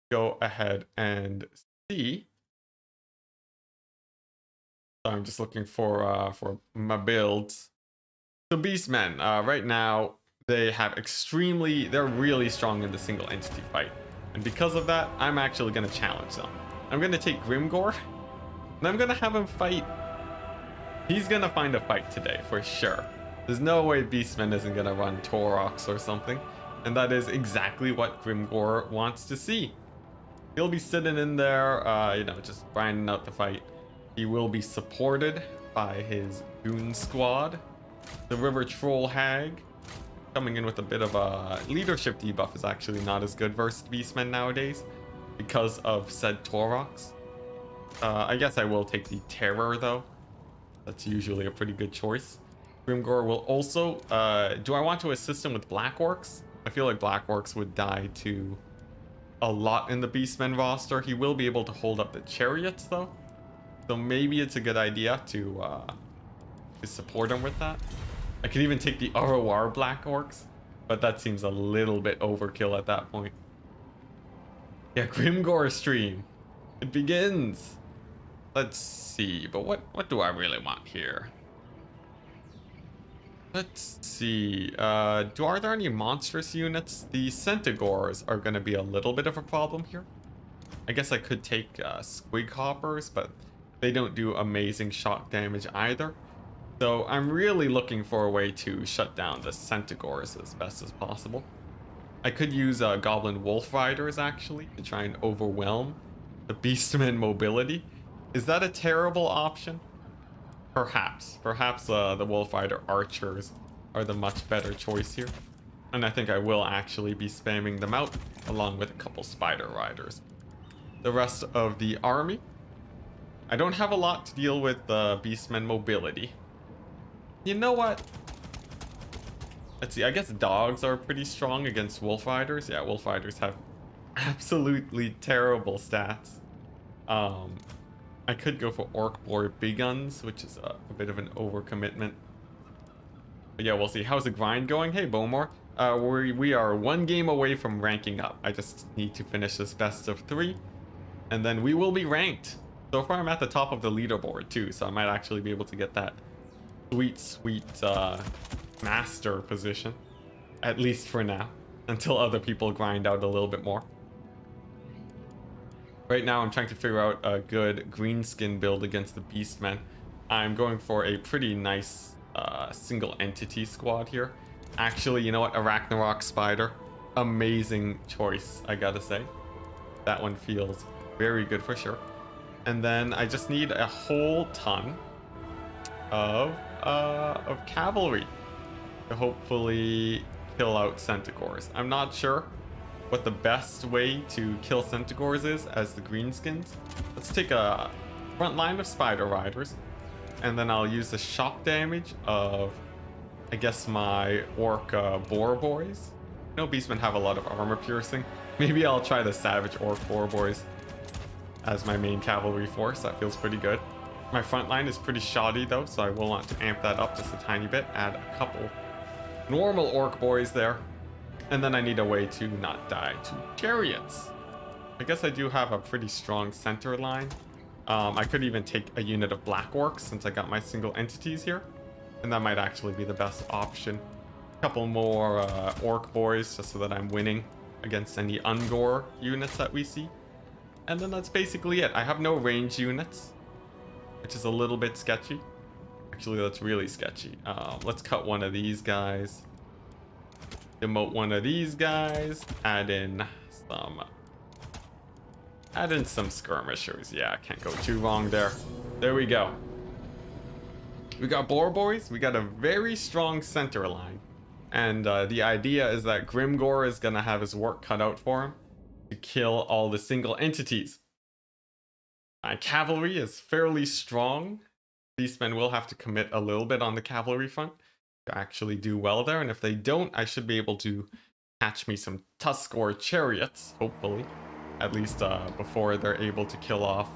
Go ahead and see. So I'm just looking for my builds. So Beastmen, right now they're really strong in the single entity fight. And because of that, I'm actually gonna challenge them. I'm gonna take Grimgor, and I'm gonna have him fight. He's gonna find a fight today for sure. There's no way Beastman isn't gonna run Torox or something. And that is exactly what Grimgor wants to see. He'll be sitting in there, you know, just grinding out the fight. He will be supported by his goon squad. The River Troll Hag, coming in with a bit of a leadership debuff, is actually not as good versus Beastmen nowadays because of said Torox. I guess I will take the Terror though. That's usually a pretty good choice. Grimgor will also, do I want to assist him with Black Orcs? I feel like Black Orcs would die to a lot in the Beastmen roster. He will be able to hold up the chariots though. So maybe it's a good idea to support him with that. I could even take the ROR Black Orcs, but that seems a little bit overkill at that point. Yeah, Grimgor stream. It begins. Let's see, but what do I really want here? Let's see. Are there any monstrous units? The Centigors are going to be a little bit of a problem here. I guess I could take Squig Hoppers, but they don't do amazing shock damage either. So I'm really looking for a way to shut down the Centigors as best as possible. I could use Goblin Wolf Riders actually to try and overwhelm the Beastmen mobility. Is that a terrible option? Perhaps. Perhaps the Wolf Rider Archers are the much better choice here. And I think I will actually be spamming them out along with a couple Spider Riders. The rest of the army, I don't have a lot to deal with the Beastmen mobility. You know what? Let's see, I guess dogs are pretty strong against Wolf Riders. Yeah, Wolf Riders have absolutely terrible stats. I could go for Orc Boar Big Guns, which is a bit of an overcommitment. But yeah, we'll see. How's the grind going? Hey, Bowmore. We are 1 game away from ranking up. I just need to finish this best of 3, and then we will be ranked. So far, I'm at the top of the leaderboard too, so I might actually be able to get that sweet master position, at least for now, until other people grind out a little bit more. Right now, I'm trying to figure out a good greenskin build against the Beastmen. I'm going for a pretty nice single entity squad here. Actually, you know what? Arachnarok Spider. Amazing choice, I gotta say. That one feels very good for sure. And then I just need a whole ton of cavalry to hopefully kill out Centigors. I'm not sure what the best way to kill Centigors is as the greenskins. Let's take a front line of Spider Riders, and then I'll use the shock damage of, I guess, my Orc Boar Boys. I know Beastmen have a lot of armor piercing. Maybe I'll try the Savage Orc Boar Boys as my main cavalry force. That feels pretty good. My front line is pretty shoddy though, so I will want to amp that up just a tiny bit. Add a couple normal Orc Boys there. And then I need a way to not die to chariots. I guess I do have a pretty strong center line. I could even take a unit of Black Orcs since I got my single entities here. And that might actually be the best option. A couple more Orc Boys just so that I'm winning against any Ungor units that we see. And then that's basically it. I have no range units, which is a little bit sketchy. Actually, that's really sketchy. Let's cut one of these guys. Demote one of these guys. Add in some skirmishers. Yeah, can't go too wrong there. There we go. We got Boar Boys. We got a very strong center line. And the idea is that Grimgor is going to have his work cut out for him to kill all the single entities. My cavalry is fairly strong. Beastmen will have to commit a little bit on the cavalry front to actually do well there. And if they don't, I should be able to catch me some Tuskor chariots, hopefully. At least before they're able to kill off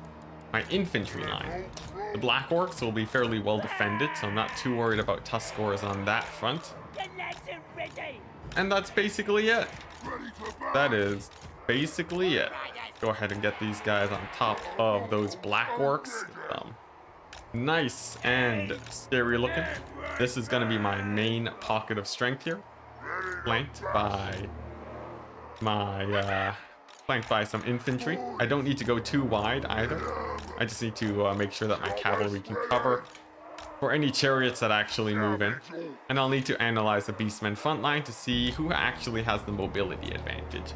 my infantry line. The Black Orcs will be fairly well defended, so I'm not too worried about Tuskors on that front. And that's basically it. That is basically it. Go ahead and get these guys on top of those Black Orcs. Nice and scary looking. This is going to be my main pocket of strength here. Flanked by some infantry. I don't need to go too wide either. I just need to make sure that my cavalry can cover for any chariots that actually move in. And I'll need to analyze the Beastmen front line to see who actually has the mobility advantage.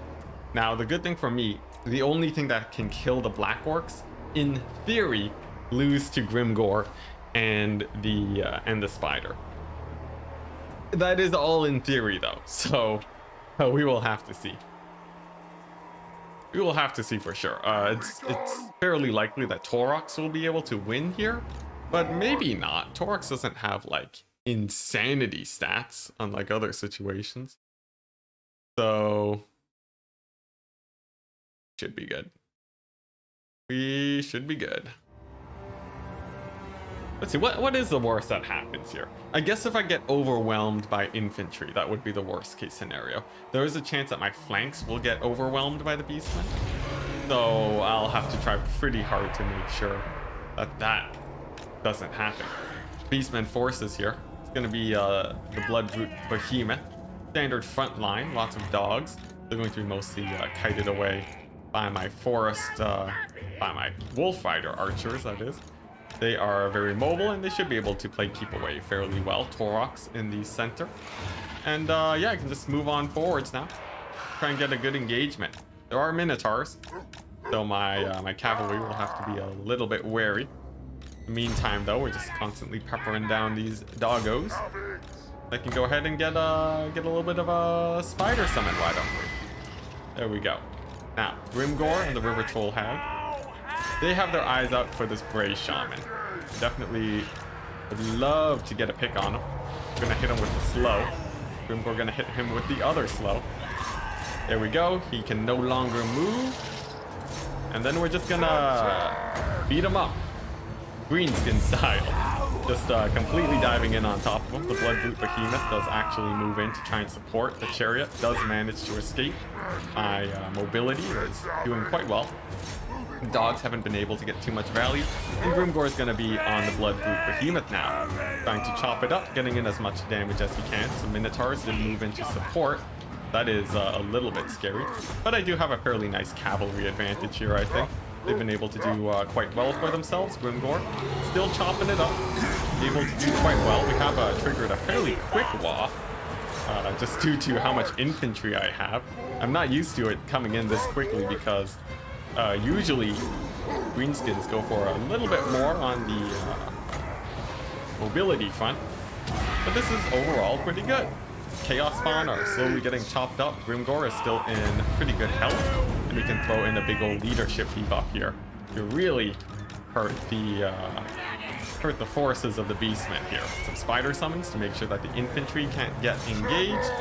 Now, the good thing for me, the only thing that can kill the Black Orcs, in theory, lose to Grimgor and the Spider. That is all in theory though, so we will have to see. We will have to see for sure. It's fairly likely that Taurox will be able to win here, but maybe not. Taurox doesn't have like insanity stats unlike other situations. So should be good. We should be good. Let's see, what is the worst that happens here? I guess if I get overwhelmed by infantry, that would be the worst case scenario. There is a chance that my flanks will get overwhelmed by the Beastmen. So I'll have to try pretty hard to make sure that that doesn't happen. Beastmen forces here. Gonna be the Bloodroot Behemoth. Standard front line, lots of dogs. They're going to be mostly kited away by my forest, by my wolf rider archers, that is. They are very mobile and they should be able to play keep away fairly well. Taurox in the center. And yeah, I can just move on forwards now. Try and get a good engagement. There are Minotaurs, so my cavalry will have to be a little bit wary. In the meantime, though, we're just constantly peppering down these doggos. I can go ahead and get a little bit of a spider summon, why don't we? There we go. Now, Grimgor and the River Troll Hag, they have their eyes out for this Bray Shaman. Definitely would love to get a pick on him. Gonna hit him with the slow. Grimgor gonna hit him with the other slow. There we go. He can no longer move. And then we're just gonna beat him up. Greenskin style. Just completely diving in on top of him. The Bloodroot Behemoth does actually move in to try and support. The Chariot does manage to escape. My mobility is doing quite well. Dogs haven't been able to get too much value. And Grimgor is going to be on the Bloodroot Behemoth now. Trying to chop it up, getting in as much damage as he can. Some Minotaurs did move into support. That is a little bit scary. But I do have a fairly nice cavalry advantage here, I think. They've been able to do quite well for themselves. Grimgor still chopping it up. Able to do quite well. We have triggered a fairly quick wall. Just due to how much infantry I have. I'm not used to it coming in this quickly because usually greenskins go for a little bit more on the mobility front. But this is overall pretty good. Chaos Spawn are slowly getting chopped up. Grimgor is still in pretty good health. And we can throw in a big old leadership debuff here to really hurt the forces of the Beastmen here. Some spider summons to make sure that the infantry can't get engaged.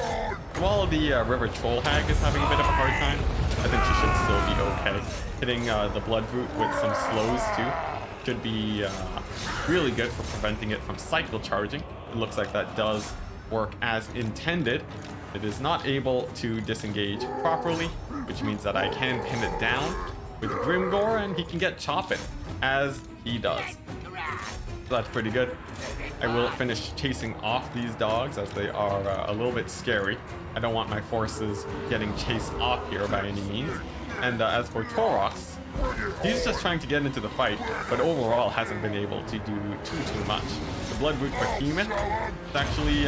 While the River Troll Hag is having a bit of a hard time, I think she should still be okay. Hitting the Bloodroot with some slows too should be really good for preventing it from cycle charging. It looks like that does work as intended. It is not able to disengage properly, which means that I can pin it down with Grimgor and he can get chopping as he does. So that's pretty good. I will finish chasing off these dogs as they are a little bit scary. I don't want my forces getting chased off here by any means. And as for Taurox, he's just trying to get into the fight, but overall hasn't been able to do too much. The Bloodroot Behemoth is actually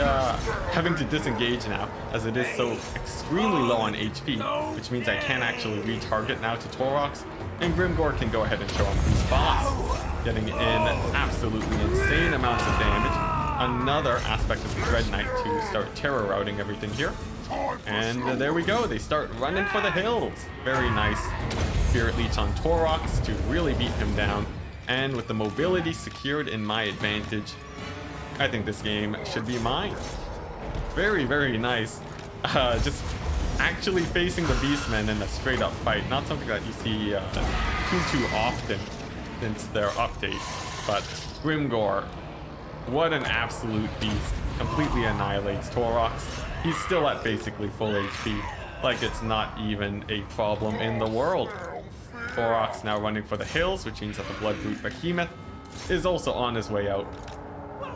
having to disengage now, as it is so extremely low on HP, which means I can actually retarget now to Taurox, and Grimgor can go ahead and show him who's boss, getting in absolutely insane amounts of damage. Another aspect of the Dread Knight to start terror routing everything here. And there we go, they start running for the hills. Very nice Spirit Leech on Taurox to really beat him down. And with the mobility secured in my advantage, I think this game should be mine. Very, very nice. Just actually facing the Beastmen in a straight up fight. Not something that you see too often since their update. But Grimgor, what an absolute beast. Completely annihilates Taurox. He's still at basically full HP, like it's not even a problem in the world. Taurox now running for the hills, which means that the Bloodroot Behemoth is also on his way out.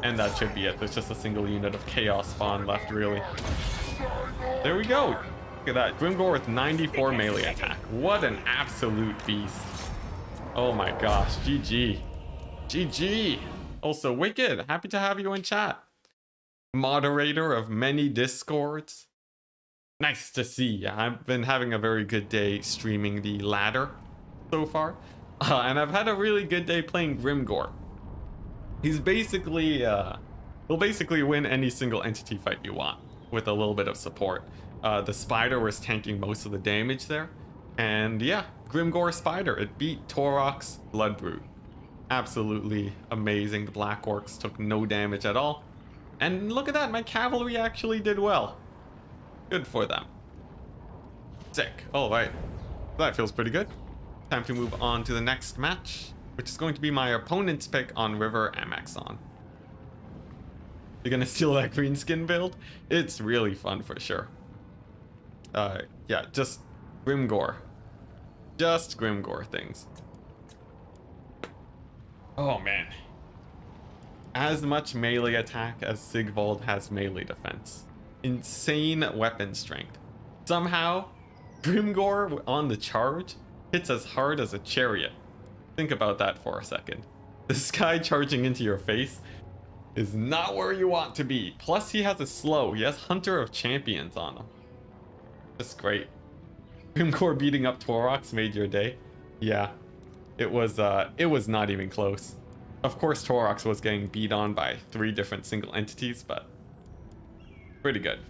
And that should be it. There's just a single unit of Chaos Spawn left, really. There we go. Look at that. Grimgor with 94 melee attack. What an absolute beast. Oh my gosh. GG. GG. Also, Wicked, happy to have you in chat. Moderator of many discords. Nice to see. I've been having a very good day streaming the ladder so far. And I've had a really good day playing Grimgor. He's basically, he'll basically win any single entity fight you want with a little bit of support. The Spider was tanking most of the damage there. And yeah, Grimgor Spider, it beat Taurox Bloodroot. Absolutely amazing. The Black Orcs took no damage at all. And look at that, my cavalry actually did well. Good for them. Sick. All right. That feels pretty good. Time to move on to the next match, which is going to be my opponent's pick on River Amexon. You're gonna steal that green skin build? It's really fun for sure. Yeah, just Grimgor. Just Grimgor things. Oh man. as much melee attack as Sigvald has melee defense. Insane weapon strength. Somehow, Grimgor on the charge hits as hard as a chariot. Think about that for a second. This guy charging into your face is not where you want to be. Plus, he has a slow. He has Hunter of Champions on him. That's great. Grimgor beating up Torox made your day. Yeah, it was not even close. Of course, Torox was getting beat on by 3 different single entities, but pretty good.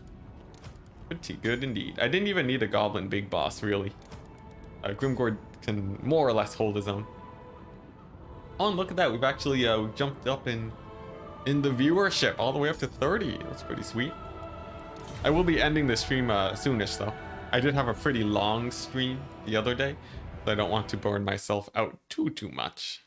Pretty good indeed. I didn't even need a Goblin Big Boss, really. Grimgor can more or less hold his own. Oh, and look at that. We've actually jumped up in the viewership all the way up to 30. That's pretty sweet. I will be ending the stream soonish, though. I did have a pretty long stream the other day, so I don't want to burn myself out too much.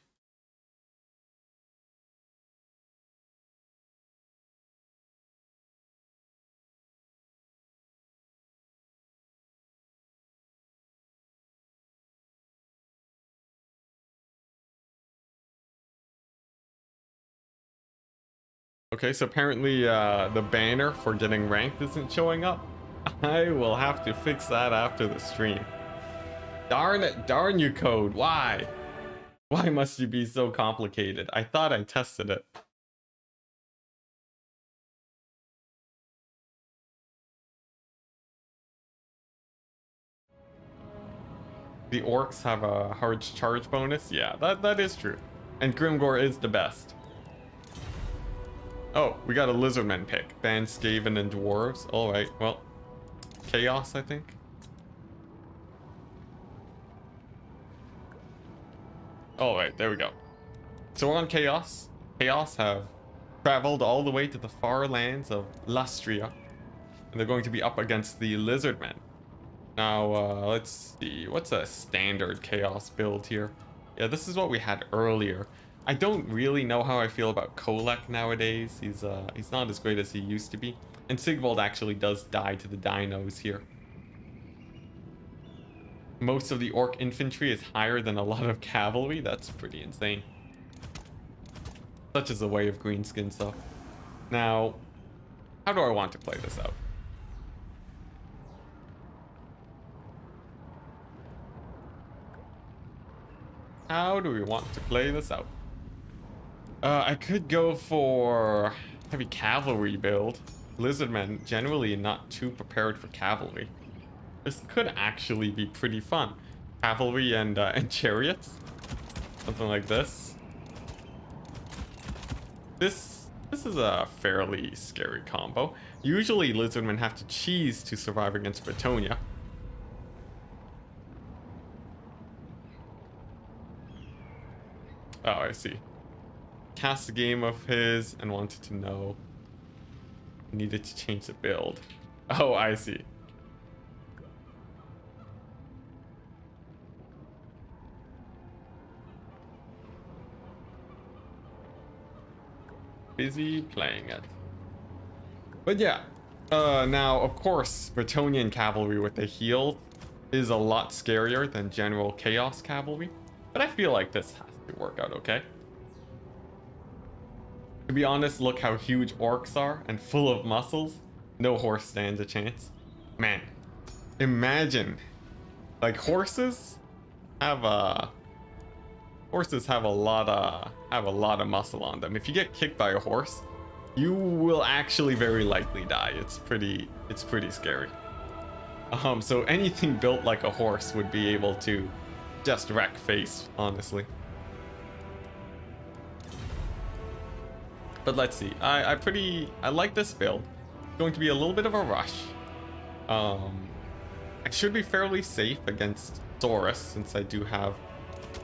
Okay, so apparently the banner for getting ranked isn't showing up. I will have to fix that after the stream. Darn it, darn you code, why? Why must you be so complicated? I thought I tested it. The orcs have a hard charge bonus? Yeah, that is true. And Grimgor is the best. Oh, we got a Lizardman pick. Ban Skaven and Dwarves. Alright, well. Chaos, I think. Alright, there we go. So we're on Chaos. Chaos have traveled all the way to the far lands of Lustria. And they're going to be up against the Lizardmen. Now, let's see. What's a standard Chaos build here? Yeah, this is what we had earlier. I don't really know how I feel about Kolek nowadays. He's not as great as he used to be. And Sigvald actually does die to the dinos here. Most of the orc infantry is higher than a lot of cavalry. That's pretty insane. Such is the way of greenskin stuff. Now, how do I want to play this out? How do we want to play this out? I could go for heavy cavalry build. Lizardmen generally not too prepared for cavalry. This could actually be pretty fun. Cavalry and chariots. Something like this. This is a fairly scary combo. Usually Lizardmen have to cheese to survive against Bretonia. Oh, I see. Cast a game of his and wanted to know. Needed to change the build. Oh, I see. Busy playing it. But yeah. Now, of course, Bretonian cavalry with the heal is a lot scarier than general Chaos cavalry. But I feel like this has to work out okay. To be honest, look how huge orcs are and full of muscles. No horse stands a chance. Man, imagine, like horses have a lot of muscle on them. If you get kicked by a horse, you will actually very likely die. It's pretty scary. So anything built like a horse would be able to just wreck face, honestly. But let's see. I like this build. It's going to be a little bit of a rush. I should be fairly safe against Saurus since I do have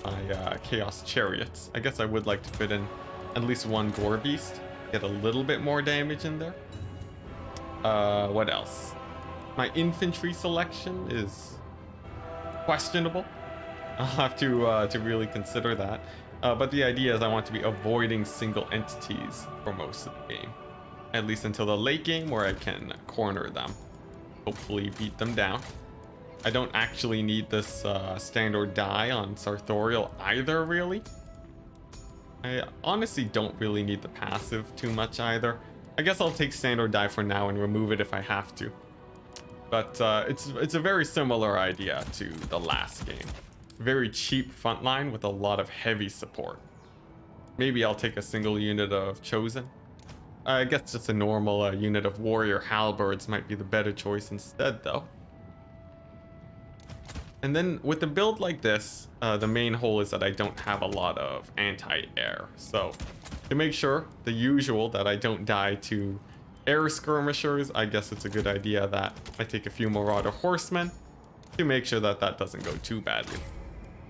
my Chaos Chariots. I guess I would like to fit in at least one Gore Beast. Get a little bit more damage in there. What else? My infantry selection is questionable. I'll have to really consider that. But the idea is I want to be avoiding single entities for most of the game. At least until the late game where I can corner them. Hopefully beat them down. I don't actually need this standard die on Sartorial either, really. I honestly don't really need the passive too much either. I guess I'll take stand or die for now and remove it if I have to. But it's a very similar idea to the last game. Very cheap frontline with a lot of heavy support. Maybe I'll take a single unit of Chosen. I guess just a normal unit of Warrior Halberds might be the better choice instead, though. And then with a build like this, the main hole is that I don't have a lot of anti-air. So to make sure, the usual, that I don't die to air skirmishers, I guess it's a good idea that I take a few Marauder Horsemen to make sure that that doesn't go too badly.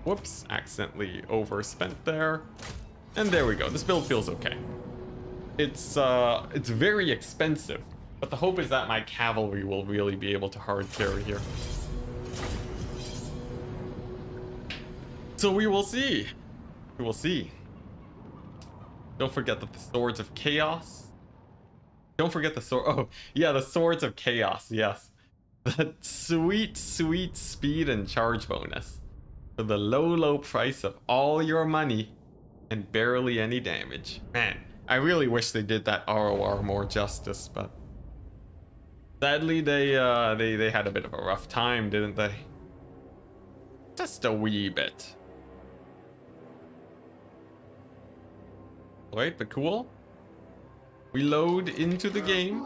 Whoops, accidentally overspent there. And there we go, this build feels okay. It's very expensive, but the hope is that my cavalry will really be able to hard carry here. So we will see. We will see. Don't forget that the Swords of Chaos. Don't forget the sword. Oh, yeah, the Swords of Chaos. Yes. That sweet, sweet speed and charge bonus. For the low, low price of all your money and barely any damage. Man, I really wish they did that ROR more justice, but sadly they had a bit of a rough time, didn't they? Just a wee bit. Right, but cool. We load into the game.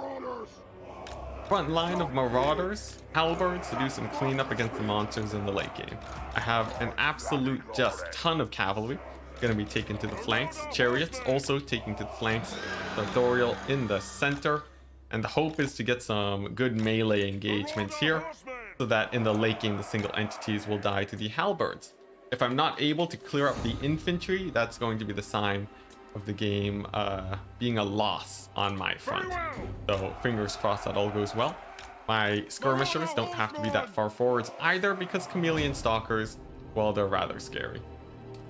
Front line of Marauders, Halberds to do some cleanup against the monsters in the late game. I have an absolute just ton of cavalry gonna be taken to the flanks. Chariots also taking to the flanks. Authorial in the center. And the hope is to get some good melee engagements here, so that in the late game the single entities will die to the Halberds. If I'm not able to clear up the infantry, that's going to be the sign of the game being a loss on my front. So fingers crossed that all goes well. My skirmishers don't have to be that far forwards either, because chameleon stalkers, well, they're rather scary.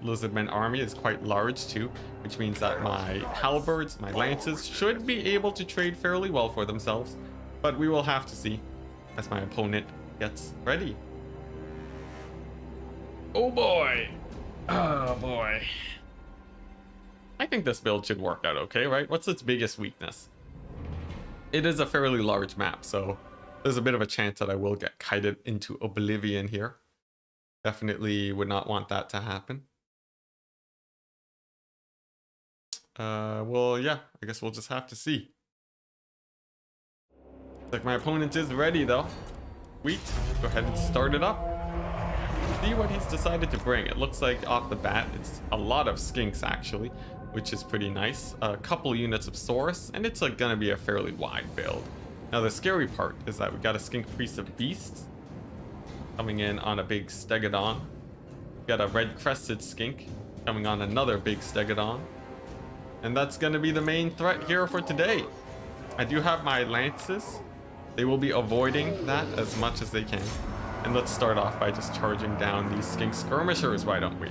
Lizardmen army is quite large too, which means that my halberds, my lances, should be able to trade fairly well for themselves, but we will have to see as my opponent gets ready. Oh boy. Oh boy. I think this build should work out okay, right? What's its biggest weakness? It is a fairly large map, so there's a bit of a chance that I will get kited into oblivion here. Definitely would not want that to happen. Well, yeah, I guess we'll just have to see. Looks like my opponent is ready, though. Sweet. Go ahead and start it up. See what he's decided to bring. It looks like off the bat, it's a lot of skinks, actually, which is pretty nice. A couple units of Saurus, and it's like gonna be a fairly wide build. Now, the scary part is that we got a skink priest of beasts coming in on a big stegodon. We got a red crested skink coming on another big stegodon. And that's going to be the main threat here for today. I do have my lances. They will be avoiding that as much as they can. And let's start off by just charging down these skink skirmishers, why don't we?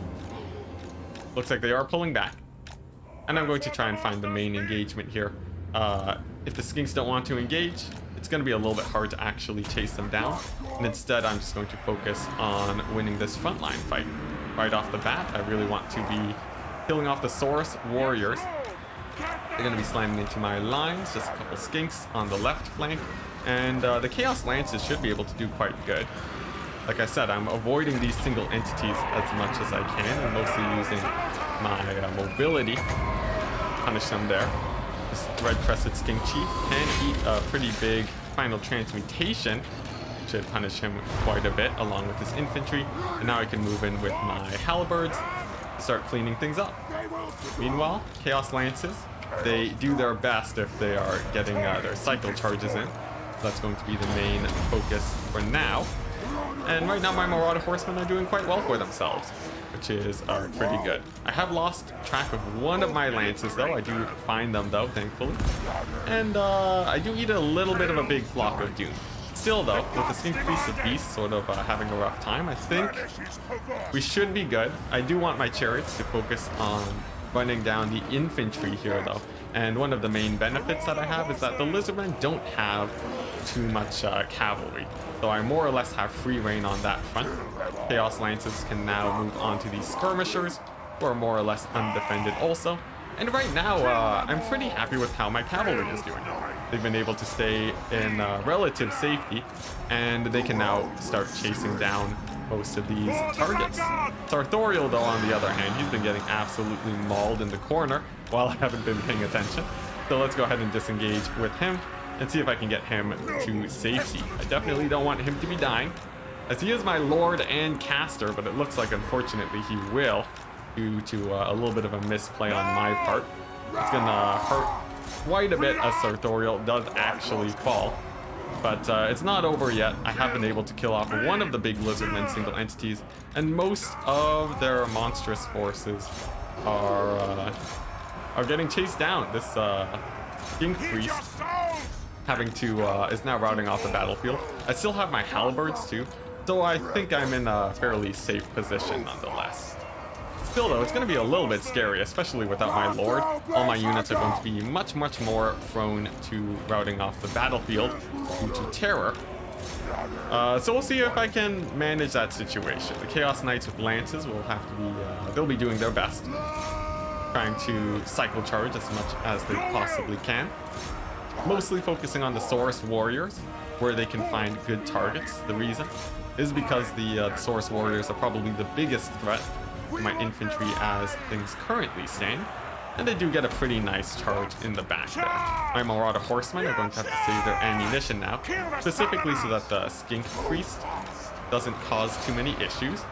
Looks like they are pulling back. And I'm going to try and find the main engagement here. If the skinks don't want to engage, it's going to be a little bit hard to actually chase them down. And instead, I'm just going to focus on winning this frontline fight. Right off the bat, I really want to be killing off the Saurus warriors. They're going to be slamming into my lines, just a couple skinks on the left flank, and the Chaos Lances should be able to do quite good. Like I said, I'm avoiding these single entities as much as I can, and mostly using my mobility to punish them there. This Red Crested Skink Chief can eat a pretty big final transmutation, should punish him quite a bit, along with his infantry, and now I can move in with my halberds, start cleaning things up. Meanwhile, Chaos Lances, they do their best if they are getting their cycle charges in. That's going to be the main focus for now. And right now my Marauder Horsemen are doing quite well for themselves, which is pretty good. I have lost track of one of my lances though. I do find them though, thankfully. And I do eat a little bit of a big flock of doom. Still though, with the Skink Priest of Beasts sort of having a rough time, I think we should be good. I do want my chariots to focus on running down the infantry here though. And one of the main benefits that I have is that the Lizardmen don't have too much cavalry. So I more or less have free reign on that front. Chaos Lances can now move on to these skirmishers, who are more or less undefended also. And right now, I'm pretty happy with how my cavalry is doing. They've been able to stay in relative safety, and they can now start chasing down most of these targets. Sartorial, though, on the other hand, he's been getting absolutely mauled in the corner while I haven't been paying attention. So let's go ahead and disengage with him and see if I can get him to safety. I definitely don't want him to be dying, as he is my lord and caster, but it looks like, unfortunately, he will, due to a little bit of a misplay on my part. It's gonna hurt quite a bit as Sartorial does actually fall. But it's not over yet. I have been able to kill off one of the big lizardmen single entities, and most of their monstrous forces are getting chased down. This Skink Priest is now routing off the battlefield. I still have my halberds too, so I think I'm in a fairly safe position nonetheless. Still though, it's going to be a little bit scary, especially without my lord. All my units are going to be much more prone to routing off the battlefield due to terror. So we'll see if I can manage that situation. The Chaos Knights with lances will have to be, they'll be doing their best, trying to cycle charge as much as they possibly can. Mostly focusing on the Saurus Warriors, where they can find good targets. The reason is because the Saurus Warriors are probably the biggest threat to my infantry as things currently stand, and they do get a pretty nice charge in the back there. My Marauder Horsemen are going to have to save their ammunition now, specifically so that the Skink Priest doesn't cause too many issues,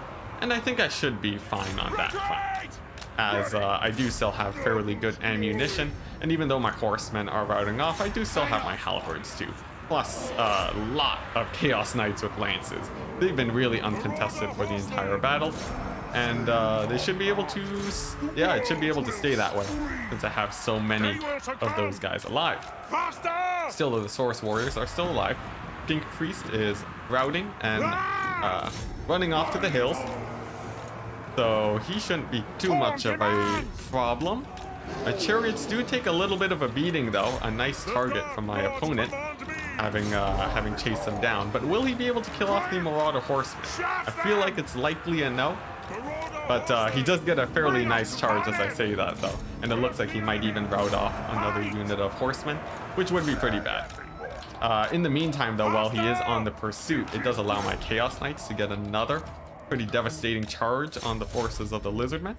and I think I should be fine on that front, as I do still have fairly good ammunition, and even though my horsemen are routing off, I do still have my halberds too. Plus a lot of Chaos Knights with lances. They've been really uncontested for the entire battle, and they should be able to, yeah, it should be able to stay that way, since I have so many of those guys alive. Still though, the Saurus Warriors are still alive. Skink Priest is routing and running off to the hills, so he shouldn't be too much of a problem. My chariots do take a little bit of a beating though, a nice target from my opponent, having chased them down. But will he be able to kill off the Marauder Horseman? I feel like it's likely a no, but he does get a fairly nice charge as I say that though, and it looks like he might even rout off another unit of horsemen, which would be pretty bad. In the meantime though, while he is on the pursuit, it does allow my Chaos Knights to get another pretty devastating charge on the forces of the Lizardmen.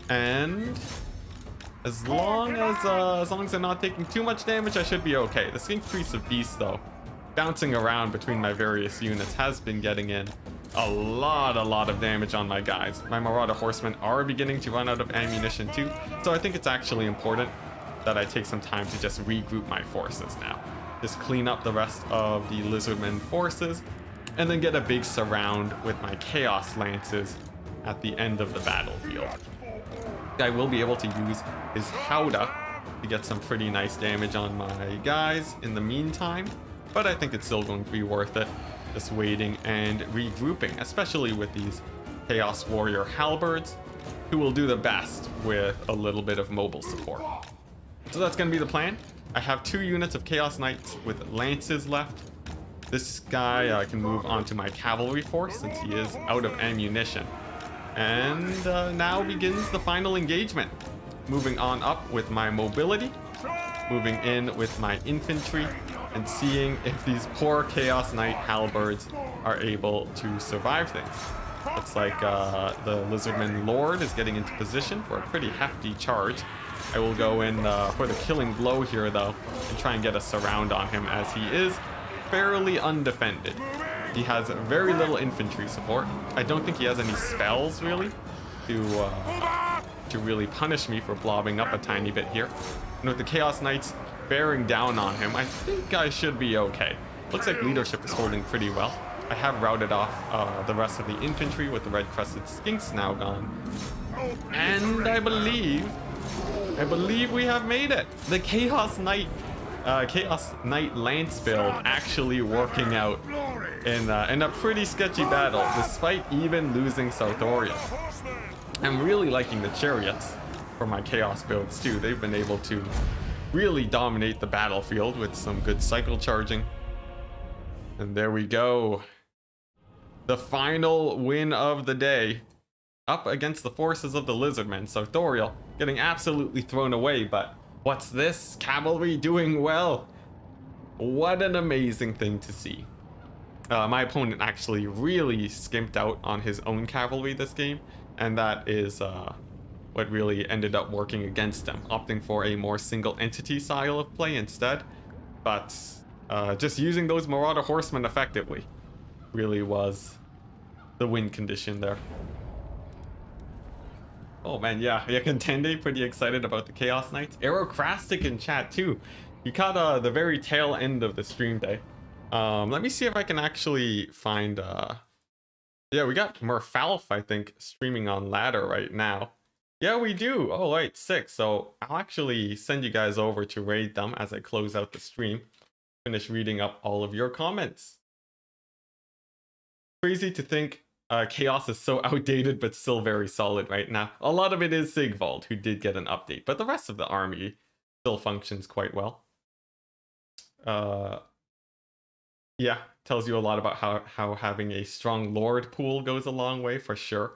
And as long as they're not taking too much damage, I should be okay. The Skink Priest of Beast, though, bouncing around between my various units, has been getting in a lot of damage on my guys. My Marauder Horsemen are beginning to run out of ammunition too, so I think it's actually important that I take some time to just regroup my forces now. Just clean up the rest of the Lizardmen forces, and then get a big surround with my Chaos Lances at the end of the battlefield. I will be able to use his Howdah to get some pretty nice damage on my guys in the meantime, but I think it's still going to be worth it, just waiting and regrouping, especially with these Chaos Warrior Halberds, who will do the best with a little bit of mobile support. So that's going to be the plan. I have 2 units of Chaos Knights with lances left. This guy can move on to my cavalry force since he is out of ammunition. And now begins the final engagement. Moving on up with my mobility, moving in with my infantry, and seeing if these poor Chaos Knight halberds are able to survive things. Looks like the Lizardman Lord is getting into position for a pretty hefty charge. I will go in for the killing blow here though, and try and get a surround on him, as he is fairly undefended. He has very little infantry support. I don't think he has any spells really to really punish me for blobbing up a tiny bit here. And with the Chaos Knights bearing down on him, I think I should be okay. Looks like leadership is holding pretty well. I have routed off the rest of the infantry with the red-crested skinks now gone. And I believe we have made it. The Chaos Knight Lance build actually working out in a pretty sketchy battle, despite even losing Sartorial. I'm really liking the chariots for my Chaos builds too. They've been able to really dominate the battlefield with some good cycle charging. And there we go. The final win of the day. up against the forces of the Lizardmen. So Thoriel getting absolutely thrown away, but what's this? Cavalry doing well. What an amazing thing to see. My opponent actually really skimped out on his own cavalry this game, and that is what really ended up working against him, opting for a more single entity style of play instead. But just using those Marauder Horsemen effectively really was the win condition there. Oh man, yeah, Contende pretty excited about the Chaos Knights. Aerocrastic in chat too. You caught the very tail end of the stream day. Let me see if I can actually find yeah, we got Merfalf, I think, streaming on ladder right now. Yeah, we do. Oh, right, sick. So I'll actually send you guys over to raid them as I close out the stream. Finish reading up all of your comments. Crazy to think Chaos is so outdated but still very solid right now. A lot of it is Sigvald, who did get an update, but the rest of the army still functions quite well. Yeah, tells you a lot about how having a strong Lord pool goes a long way for sure.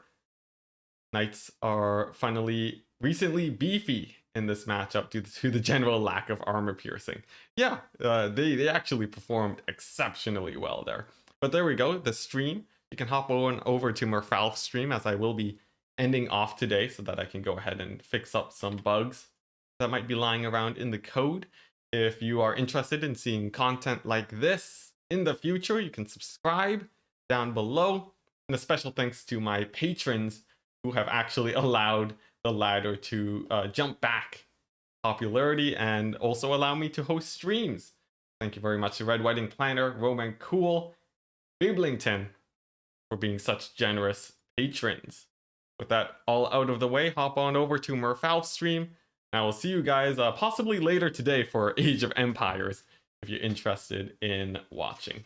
Knights are finally recently beefy in this matchup due to the general lack of armor piercing. Yeah, they actually performed exceptionally well there. But there we go, the stream. You can hop on over to Merfalf's stream, as I will be ending off today so that I can go ahead and fix up some bugs that might be lying around in the code. If you are interested in seeing content like this in the future, you can subscribe down below. And a special thanks to my patrons who have actually allowed the ladder to jump back popularity and also allow me to host streams. Thank you very much to Red Wedding Planner, Roman Cool, Biblington for being such generous patrons. With that all out of the way, hop on over to Merfalf's stream. And I will see you guys possibly later today for Age of Empires if you're interested in watching.